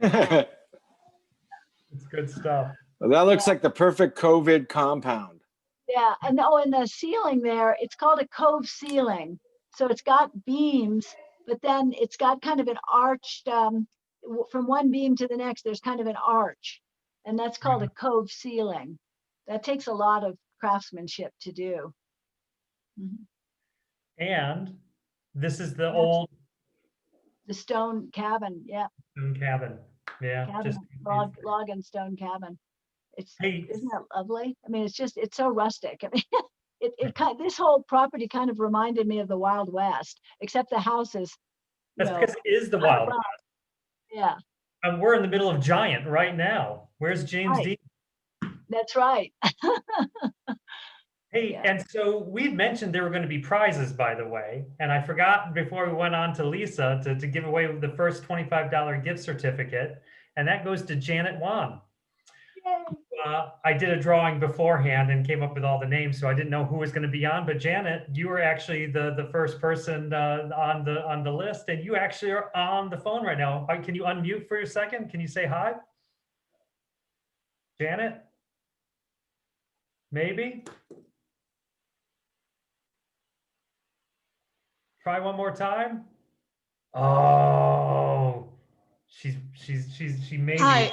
It's good stuff. Well, that looks like the perfect COVID compound. Yeah, and the ceiling there, it's called a cove ceiling. So it's got beams, but then it's got kind of an arched, from one beam to the next, there's kind of an arch, and that's called a cove ceiling. That takes a lot of craftsmanship to do. Mm-hmm. And this is the stone cabin, yeah. Stone cabin, yeah. Cabin, log and stone cabin. Isn't that lovely? I mean, it's so rustic. I mean, this whole property kind of reminded me of the Wild West, except the houses. That's because it is the Wild West. Yeah. And we're in the middle of Giant right now. Where's James Dean? That's right. Hey, yeah. And so we'd mentioned there were going to be prizes, by the way, and I forgot before we went on to Lisa to give away the first $25 gift certificate, and that goes to Janet Wan. I did a drawing beforehand and came up with all the names, so I didn't know who was going to be on. But Janet, you were actually the first person on the list, and you actually are on the phone right now. Can you unmute for a second? Can you say hi, Janet? Maybe. Try one more time. Oh, she made me.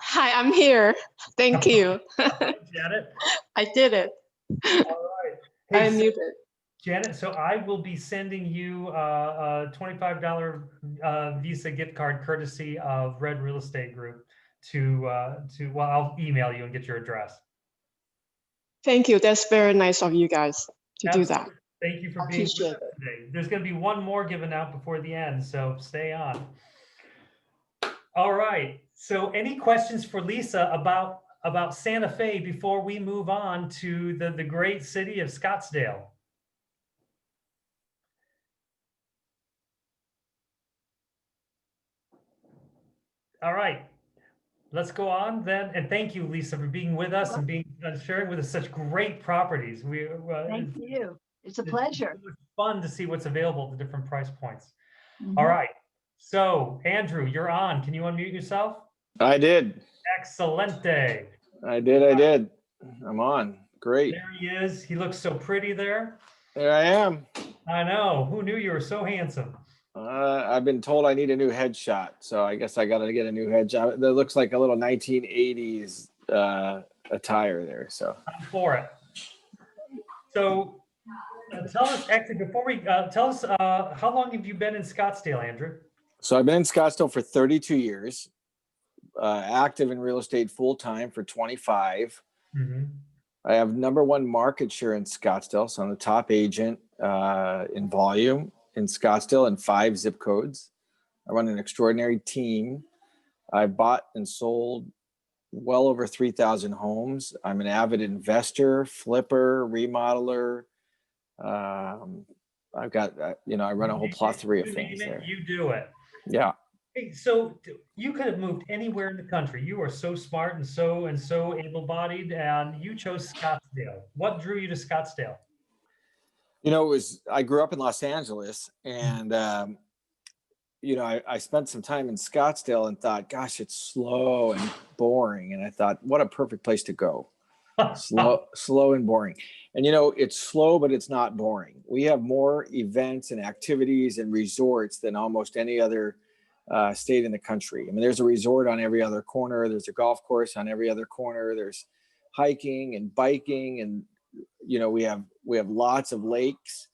Hi, I'm here. Thank you. Janet. I did it. All right. Hey, I muted. Janet, so I will be sending you a $25 Visa gift card courtesy of Red Real Estate Group well, I'll email you and get your address. Thank you. That's very nice of you guys to do that. Thank you for being with us today. There's going to be one more given out before the end, so stay on. All right. So any questions for Lisa about Santa Fe before we move on to the great city of Scottsdale? All right. Let's go on then. And thank you, Lisa, for being with us and sharing with us such great properties. Thank you. It's a pleasure. It's fun to see what's available at the different price points. Mm-hmm. All right. So, Andrew, you're on. Can you unmute yourself? I did. Excelente. I did. I'm on. Great. There he is. He looks so pretty there. There I am. I know. Who knew you were so handsome? I've been told I need a new headshot, so I guess I got to get a new headshot. That looks like a little 1980s attire there. So I'm for it. So tell us, actually, before we tell us, how long have you been in Scottsdale, Andrew? So I've been in Scottsdale for 32 years, active in real estate full time for 25. Mm-hmm. I have #1 market share in Scottsdale, so I'm the top agent in volume in Scottsdale in 5 zip codes. I run an extraordinary team. I bought and sold well over 3,000 homes. I'm an avid investor, flipper, remodeler. I've got, I run a whole plethora of things there. You do it. Yeah. Hey, so you could have moved anywhere in the country. You are so smart and so able-bodied, and you chose Scottsdale. What drew you to Scottsdale? You know, I grew up in Los Angeles, and you know, I spent some time in Scottsdale and thought, gosh, it's slow and boring. And I thought, what a perfect place to go. Slow and boring. And you know, it's slow, but it's not boring. We have more events and activities and resorts than almost any other state in the country. I mean, there's a resort on every other corner. There's a golf course on every other corner. There's hiking and biking, and you know, we have lots of lakes.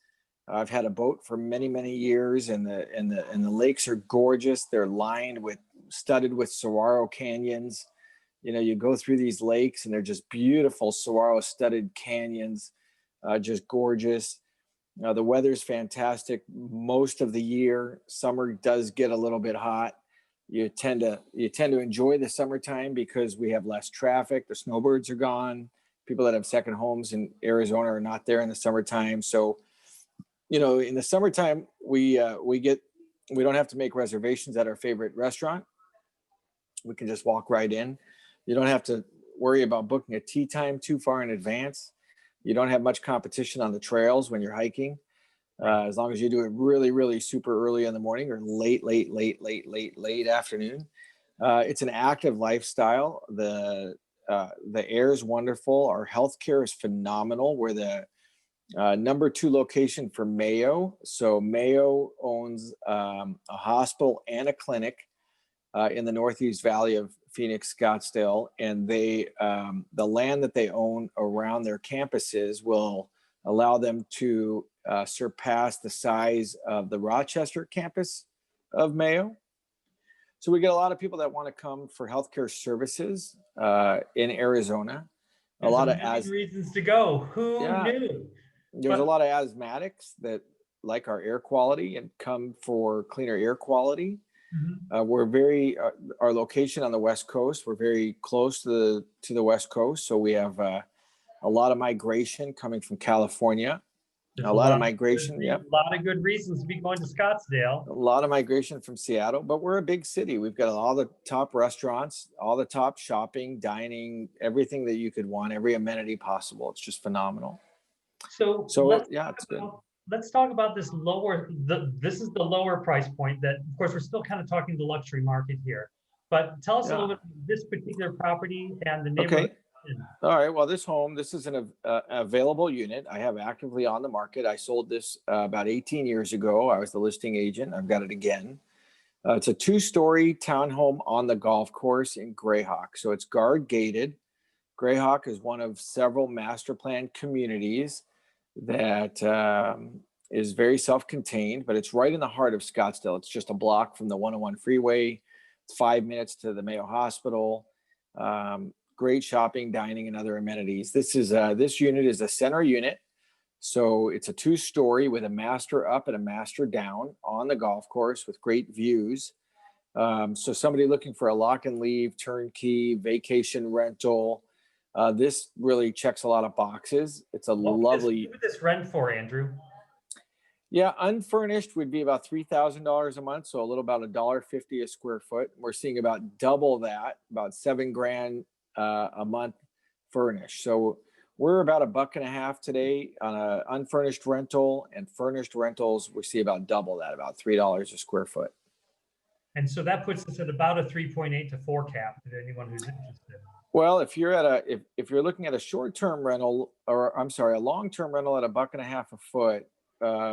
I've had a boat for many, many years, and the lakes are gorgeous. They're studded with saguaro canyons. You know, you go through these lakes and they're just beautiful saguaro studded canyons, just gorgeous. The weather's fantastic most of the year. Summer does get a little bit hot. You tend to enjoy the summertime because we have less traffic. The snowbirds are gone. People that have second homes in Arizona are not there in the summertime. So, you know, in the summertime, we don't have to make reservations at our favorite restaurant. We can just walk right in. You don't have to worry about booking a tee time too far in advance. You don't have much competition on the trails when you're hiking, as long as you do it really, really super early in the morning or late afternoon. It's an active lifestyle. The air is wonderful. Our healthcare is phenomenal. We're the number 2 location for Mayo. So Mayo owns a hospital and a clinic in the Northeast Valley of Phoenix, Scottsdale, and they the land that they own around their campuses will allow them to surpass the size of the Rochester campus of Mayo. So we get a lot of people that want to come for healthcare services in Arizona. There's a lot of reasons to go. Who knew? There's a lot of asthmatics that like our air quality and come for cleaner air quality. We're our location on the West Coast. We're very close to the West Coast, so we have a lot of migration coming from California. A lot of migration. A lot of good reasons to be going to Scottsdale. A lot of migration from Seattle, but we're a big city. We've got all the top restaurants, all the top shopping, dining, everything that you could want, every amenity possible. It's just phenomenal. So it's good. Let's talk about this this is the lower price point that, of course, we're still kind of talking the luxury market here. But tell us a little bit about this particular property and the neighborhood. Okay. All right. Well, this is an available unit I have actively on the market. I sold this about 18 years ago. I was the listing agent. I've got it again. It's a 2-story townhome on the golf course in Grayhawk. So it's guard gated. Grayhawk is one of several master plan communities that is very self-contained, but it's right in the heart of Scottsdale. It's just a block from the 101 freeway. It's 5 minutes to the Mayo Hospital. Great shopping, dining, and other amenities. This unit is a center unit. So it's a 2-story with a master up and a master down on the golf course with great views. So somebody looking for a lock and leave, turnkey, vacation rental, this really checks a lot of boxes. It's a lovely. What would this rent for, Andrew? Yeah, unfurnished would be about $3,000 a month, so a little about $1.50 a square foot. We're seeing about double that, about $7,000 a month furnished. So we're about $1.50 today on an unfurnished rental, and furnished rentals we see about double that, about $3 a square foot. And so that puts us at about a 3.8 to 4 cap to anyone who's interested. Well, if you're looking at a short-term rental, or I'm sorry, a long-term rental at $1.50 a foot,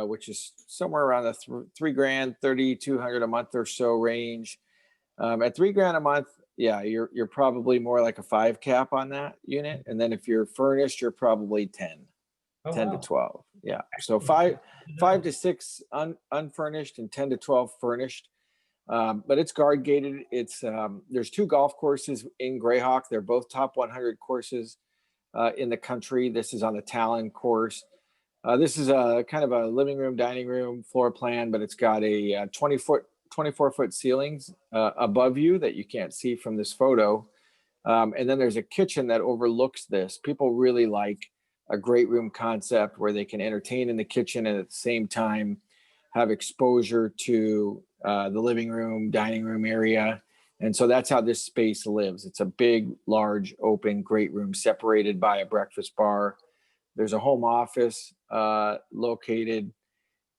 which is somewhere around the $3,000, $3,200 a month or so range. At $3,000 a month, yeah, you're probably more like a 5 cap on that unit. And then if you're furnished, you're probably 10 to 12. Yeah. So five to 6 unfurnished and 10 to 12 furnished. But it's guard gated. It's there's 2 golf courses in Grayhawk. They're both top 100 courses in the country. This is on the Talon course. This is a kind of a living room, dining room floor plan, but it's got a 24-foot ceilings above you that you can't see from this photo. And then there's a kitchen that overlooks this. People really like a great room concept where they can entertain in the kitchen and at the same time have exposure to the living room, dining room area. And so that's how this space lives. It's a big, large, open, great room separated by a breakfast bar. There's a home office located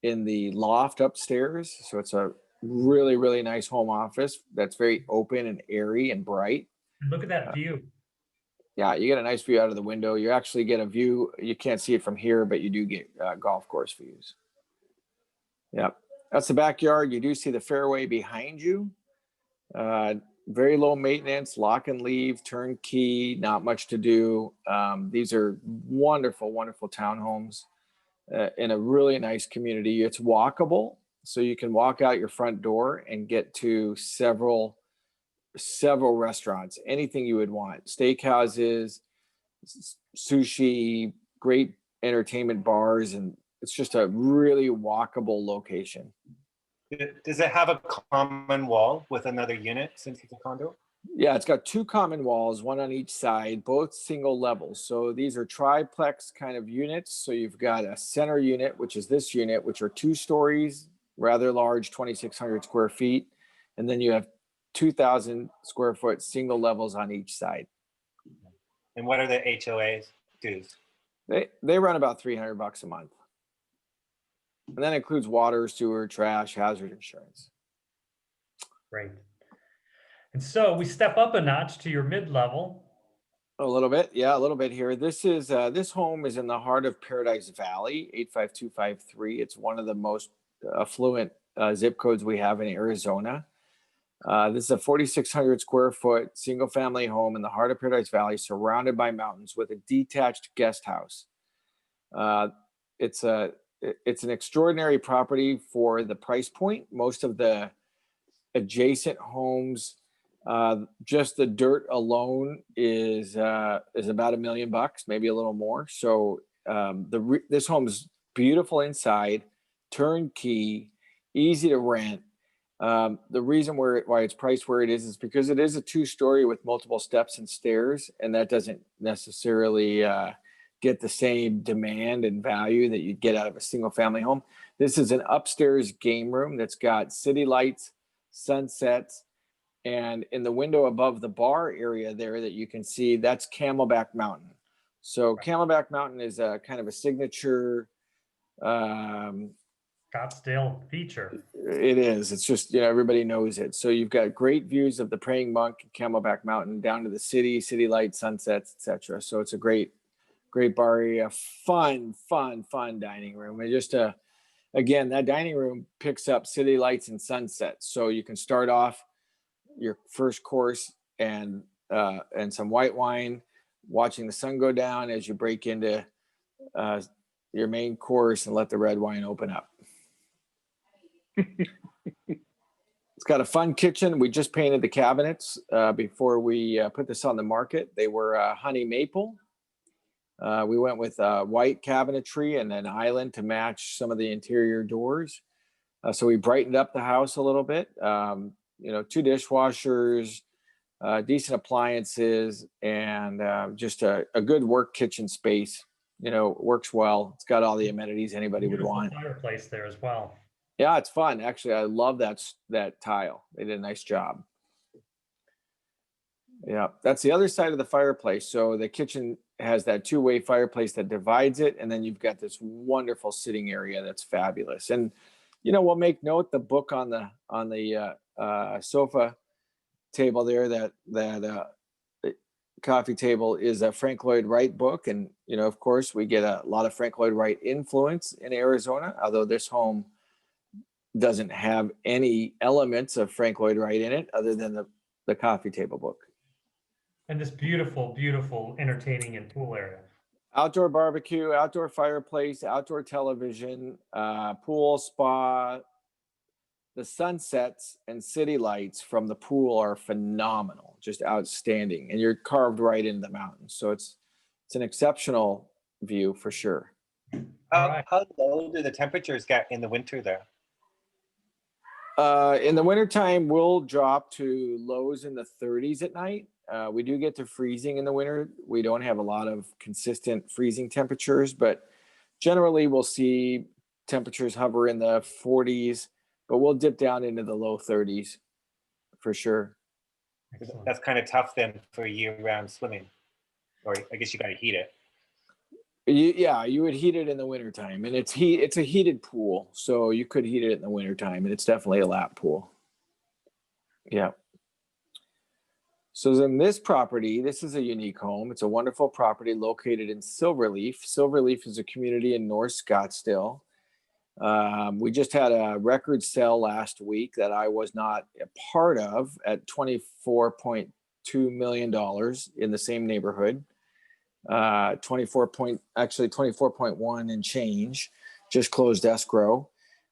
in the loft upstairs. So it's a really, really nice home office that's very open and airy and bright. Look at that view. Yeah, you get a nice view out of the window. You actually get a view. You can't see it from here, but you do get golf course views. Yeah, that's the backyard. You do see the fairway behind you. Very low maintenance, lock and leave, turnkey, not much to do. These are wonderful, wonderful townhomes in a really nice community. It's walkable, so you can walk out your front door and get to several restaurants, anything you would want, steakhouses, sushi, great entertainment bars, and it's just a really walkable location. Does it have a common wall with another unit since it's a condo? Yeah, it's got two common walls, one on each side, both single levels. So these are triplex kind of units. So you've got a center unit, which is this unit, which are 2 stories, rather large, 2,600 square feet. And then you have 2,000 square foot single levels on each side. And what are the HOAs dues? They run about $300 a month. And that includes water, sewer, trash, hazard insurance. Great. And so we step up a notch to your mid-level. A little bit. Yeah, a little bit here. This is this home is in the heart of Paradise Valley, 85253. It's one of the most affluent zip codes we have in Arizona. This is a 4,600 square foot single family home in the heart of Paradise Valley, surrounded by mountains with a detached guest house. It's an extraordinary property for the price point. Most of the adjacent homes, just the dirt alone is about $1 million, maybe a little more. So this home is beautiful inside, turnkey, easy to rent. The reason why it's priced where it is because it is a 2-story with multiple steps and stairs, and that doesn't necessarily get the same demand and value that you'd get out of a single family home. This is an upstairs game room that's got city lights, sunsets, and in the window above the bar area there that you can see, that's Camelback Mountain. So Camelback Mountain is a kind of a signature Scottsdale feature. It is. It's just, everybody knows it. So you've got great views of the Praying Monk, Camelback Mountain, down to the city lights, sunsets, etc. So it's a great bar area, fun dining room. And just again, that dining room picks up city lights and sunsets. So you can start off your first course and some white wine, watching the sun go down as you break into your main course and let the red wine open up. It's got a fun kitchen. We just painted the cabinets before we put this on the market. They were honey maple. We went with white cabinetry and an island to match some of the interior doors. So we brightened up the house a little bit. 2 dishwashers, decent appliances, and just a good work kitchen space. Works well. It's got all the amenities anybody would want. Fireplace there as well. Yeah, it's fun. Actually, I love that tile. They did a nice job. Yeah, that's the other side of the fireplace. So the kitchen has that 2-way fireplace that divides it, and then you've got this wonderful sitting area that's fabulous. And we'll make note the book on the sofa table there, that coffee table is a Frank Lloyd Wright book, and of course we get a lot of Frank Lloyd Wright influence in Arizona, although this home doesn't have any elements of Frank Lloyd Wright in it other than the coffee table book. And this beautiful entertaining and pool area. Outdoor barbecue, outdoor fireplace, outdoor television, pool, spa. The sunsets and city lights from the pool are phenomenal, just outstanding. And you're carved right into the mountains. So it's an exceptional view for sure. How low do the temperatures get in the winter there? In the wintertime, we'll drop to lows in the 30s at night. We do get to freezing in the winter. We don't have a lot of consistent freezing temperatures, but generally we'll see temperatures hover in the 40s, but we'll dip down into the low 30s for sure. Excellent. That's kind of tough then for year-round swimming, or I guess you got to heat it. Yeah, you would heat it in the wintertime, and it's a heated pool, so you could heat it in the wintertime, and it's definitely a lap pool. Yeah. So then this property, this is a unique home. It's a wonderful property located in Silverleaf. Silverleaf is a community in North Scottsdale. We just had a record sale last week that I was not a part of at $24.2 million in the same neighborhood. 24.1 and change, just closed escrow.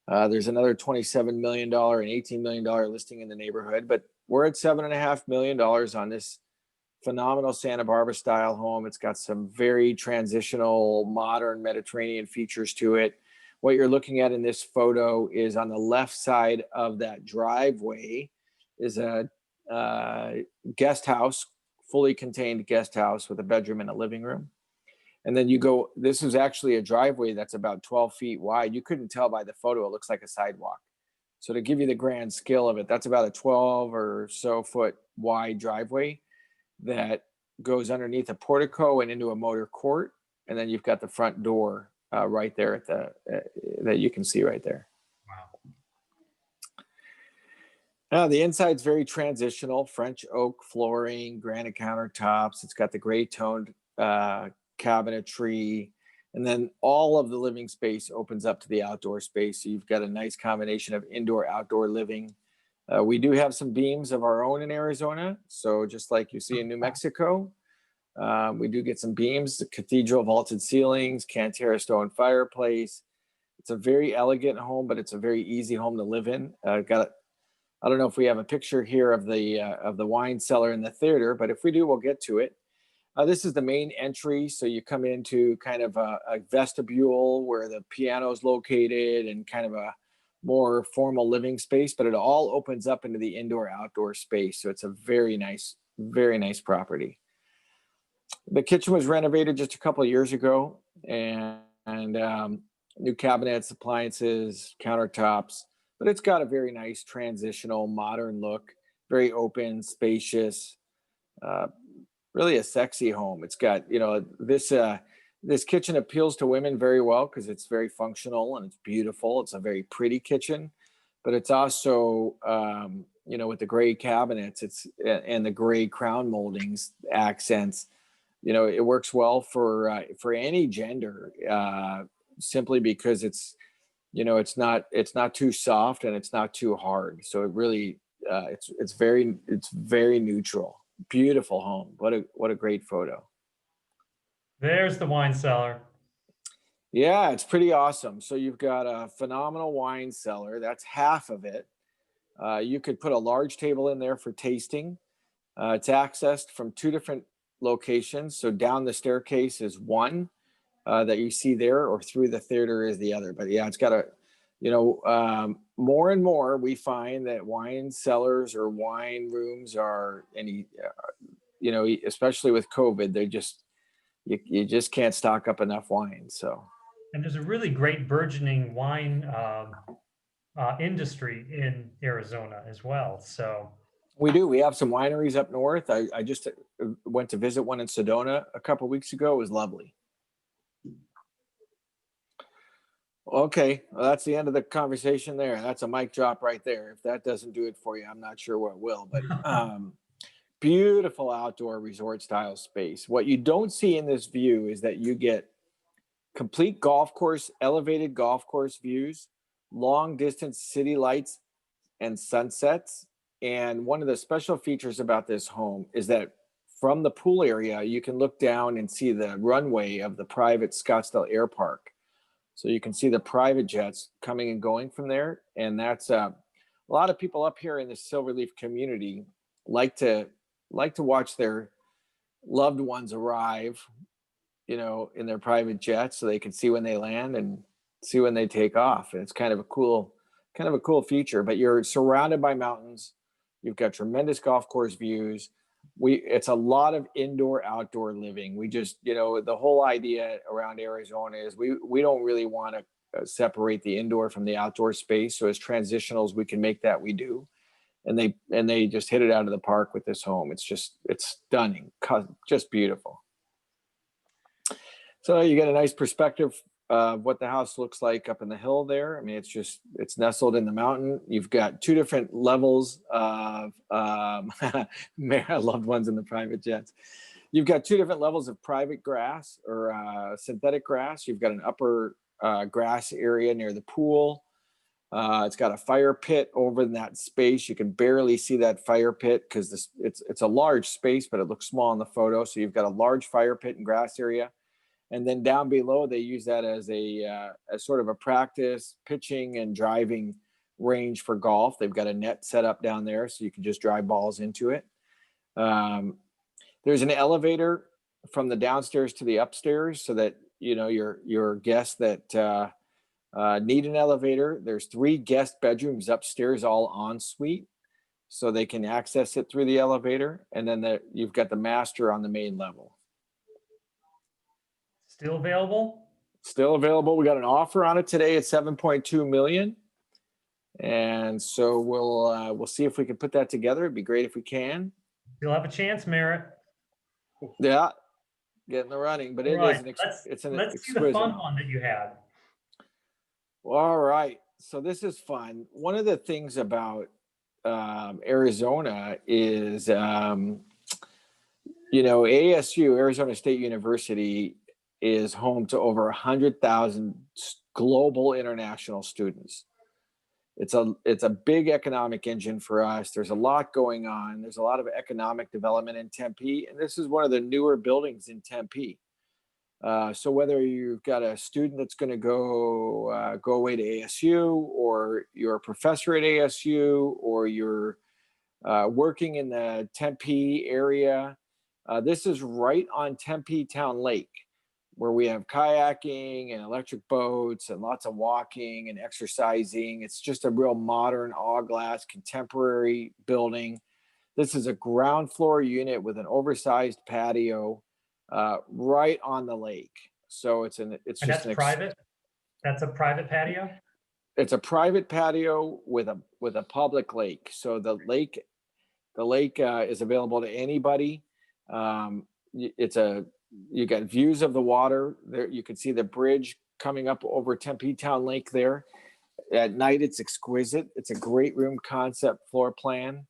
There's another $27 million and $18 million listing in the neighborhood, but we're at $7.5 million on this phenomenal Santa Barbara style home. It's got some very transitional, modern Mediterranean features to it. What you're looking at in this photo is on the left side of that driveway is a guest house, fully contained guest house with a bedroom and a living room. And then you go, this is actually a driveway that's about 12 feet wide. You couldn't tell by the photo, it looks like a sidewalk. So to give you the grand scale of it, that's about a 12 or so foot wide driveway that goes underneath a portico and into a motor court. And then you've got the front door right there at that you can see right there. The inside's very transitional, French oak flooring, granite countertops. It's got the gray toned cabinetry. And then all of the living space opens up to the outdoor space. So you've got a nice combination of indoor, outdoor living. We do have some beams of our own in Arizona. So just like you see in New Mexico, we do get some beams, the cathedral vaulted ceilings, Cantera stone fireplace. It's a very elegant home, but it's a very easy home to live in. I don't know if we have a picture here of the wine cellar in the theater, but if we do, we'll get to it. This is the main entry. So you come into kind of a vestibule where the piano is located and kind of a more formal living space, but it all opens up into the indoor outdoor space. So it's a very nice property. The kitchen was renovated just a couple of years ago, and new cabinets, appliances, countertops, but it's got a very nice transitional modern look, very open, spacious, really a sexy home. It's got, this kitchen appeals to women very well because it's very functional and it's beautiful. It's a very pretty kitchen, but it's also, with the gray cabinets, and the gray crown moldings, accents, it works well for any gender, simply because it's not too soft and it's not too hard. So it really, it's very neutral. Beautiful home. What a great photo. There's the wine cellar. Yeah, it's pretty awesome. So you've got a phenomenal wine cellar. That's half of it. You could put a large table in there for tasting. It's accessed from two different locations. So down the staircase is one that you see there, or through the theater is the other. But yeah, it's got more and more we find that wine cellars or wine rooms are especially with COVID, you just can't stock up enough wine. So, and there's a really great burgeoning wine industry in Arizona as well. So we have some wineries up north. I just went to visit one in Sedona a couple of weeks ago. It was lovely. Okay, well, that's the end of the conversation there. That's a mic drop right there. If that doesn't do it for you, I'm not sure what will. But beautiful outdoor resort style space. What you don't see in this view is that you get complete golf course, elevated golf course views, long distance city lights and sunsets. And one of the special features about this home is that from the pool area, you can look down and see the runway of the private Scottsdale Air Park. So you can see the private jets coming and going from there. And that's a lot of people up here in the Silverleaf community like to watch their loved ones arrive, in their private jets, so they can see when they land and see when they take off. And it's kind of a cool feature, but you're surrounded by mountains. You've got tremendous golf course views. It's a lot of indoor outdoor living. We just, the whole idea around Arizona is we don't really want to separate the indoor from the outdoor space. So as transitional as we can make that, we do. And they just hit it out of the park with this home. It's stunning, just beautiful. So you get a nice perspective of what the house looks like up in the hill there. I mean, it's nestled in the mountain. You've got two different levels of, I loved ones in the private jets. You've got two different levels of private grass or synthetic grass. You've got an upper grass area near the pool. It's got a fire pit over in that space. You can barely see that fire pit because it's a large space, but it looks small in the photo. So you've got a large fire pit and grass area. And then down below, they use that as as sort of a practice pitching and driving range for golf. They've got a net set up down there, so you can just drive balls into it. There's an elevator from the downstairs to the upstairs, so that your guests that need an elevator. There's 3 guest bedrooms upstairs, all en suite, so they can access it through the elevator. And then you've got the master on the main level. Still available? Still available. We got an offer on it today at 7.2 million. And so we'll see if we can put that together. It'd be great if we can. You'll have a chance, Merritt. Yeah, get in the running, but Let's exquisite. see the fun one that you had. All right. So this is fun. One of the things about Arizona is, ASU, Arizona State University, is home to over 100,000 global international students. It's a big economic engine for us. There's a lot going on. There's a lot of economic development in Tempe, and this is one of the newer buildings in Tempe. So whether you've got a student that's going to go away to ASU, or you're a professor at ASU, or you're working in the Tempe area, this is right on Tempe Town Lake, where we have kayaking and electric boats and lots of walking and exercising. It's just a real modern, all-glass, contemporary building. This is a ground floor unit with an oversized patio right on the lake. So it's just private. That's a private patio. It's a private patio with a public lake. So the lake is available to anybody. You got views of the water there. You can see the bridge coming up over Tempe Town Lake there. At night, it's exquisite. It's a great room concept floor plan.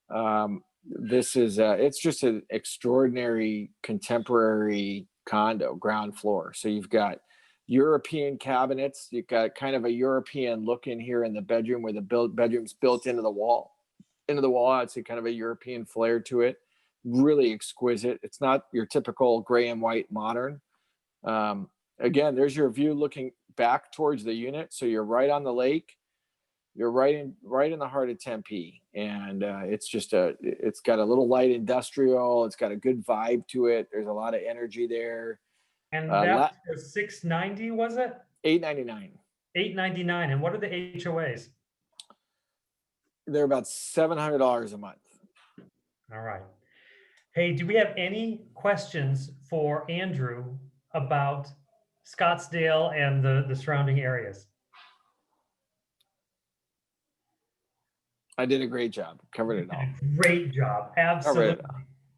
It's just an extraordinary contemporary condo ground floor. So you've got European cabinets. You've got kind of a European look in here in the bedroom, where the bedroom's built into the wall. I'd say kind of a European flair to it. Really exquisite. It's not your typical gray and white modern. Again, there's your view looking back towards the unit. So you're right on the lake. You're right in the heart of Tempe, and it's got a little light industrial. It's got a good vibe to it. There's a lot of energy there. And that was $690, was it? $899. $899. And what are the HOAs? They're about $700 a month. All right. Hey, do we have any questions for Andrew about Scottsdale and the surrounding areas? I did a great job. Covered it all. Great job. Absolutely.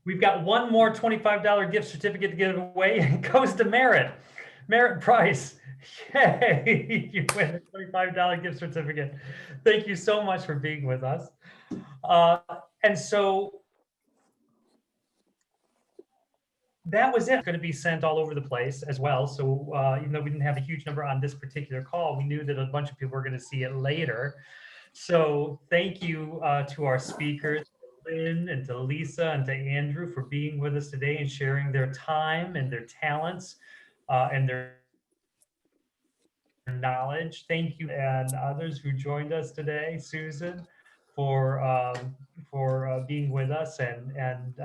We've got one more $25 gift certificate to give away. It goes to Merritt Price. Yay! You win a $25 gift certificate. Thank you so much for being with us. And so that was it. It's going to be sent all over the place as well. So even though we didn't have a huge number on this particular call, we knew that a bunch of people were going to see it later. So thank you to our speakers, to Lynn and to Lisa and to Andrew, for being with us today and sharing their time and their talents and their knowledge. Thank you, and others who joined us today, Susan, for being with us and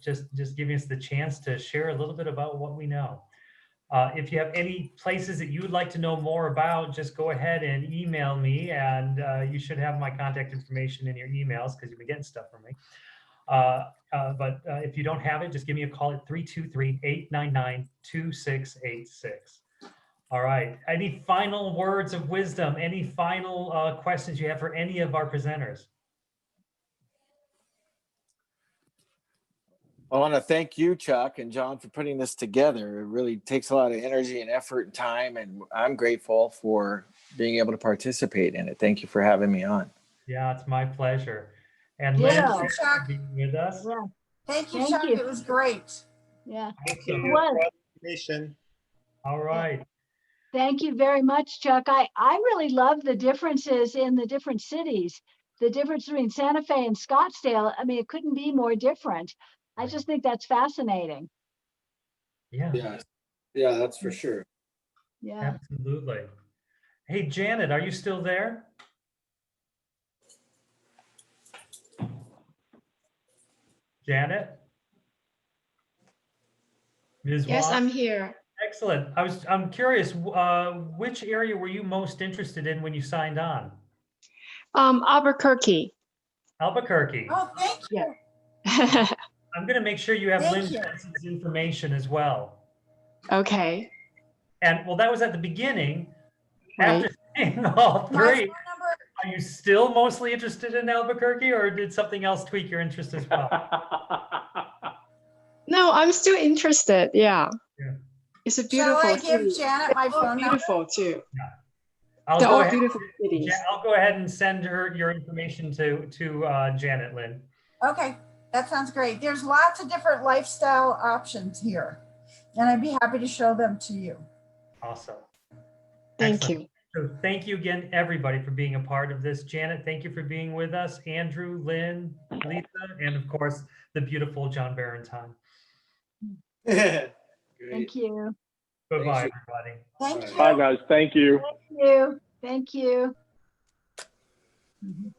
just giving us the chance to share a little bit about what we know. If you have any places that you would like to know more about, just go ahead and email me, and you should have my contact information in your emails because you've been getting stuff from me. But if you don't have it, just give me a call at 323-899-2686. All right. Any final words of wisdom? Any final questions you have for any of our presenters? I want to thank you, Chuck and John, for putting this together. It really takes a lot of energy and effort and time, and I'm grateful for being able to participate in it. Thank you for having me on. Yeah, it's my pleasure. And Yeah. Lynn, Thank you, thanks Chuck. for being with us. Yeah. Thank you, Thank Chuck. you. It was great. Yeah. Thank you It for was. all the information. All right. Thank you very much, Chuck. I really love the differences in the different cities. The difference between Santa Fe and Scottsdale. I mean, it couldn't be more different. I just think that's fascinating. Yeah, Yeah, that's for sure. Yeah. absolutely. Hey, Janet, are you still there? Janet? Ms. Yes, Wong? I'm here. Excellent. I'm curious, which area were you most interested in when you signed on? Albuquerque. Albuquerque. Oh, thank you. Yeah. I'm going to make sure you have Thank Lynn you. Jensen's information as well. Okay. And well, that was at the beginning. Right. After saying all My phone three, number, are you still mostly interested in Albuquerque, or did something else tweak your interest as well? No, I'm still interested. Yeah. Yeah. It's a shall beautiful I give city. Janet my They're all phone number? beautiful too. I'll They're go all ahead. beautiful cities. I'll go ahead and send her your information to Janet, Lynn. Okay, that sounds great. There's lots of different lifestyle options here, and I'd be happy to show them to you. Awesome. Thank Excellent. you. So thank you again, everybody, for being a part of this. Janet, thank you for being with us. Andrew, Lynn, Lisa, and of course, the beautiful John Barentine. Thank you. Goodbye, Thanks. everybody. Thank you. Bye, guys. Thank you. Thank you. Thank you. Mhm.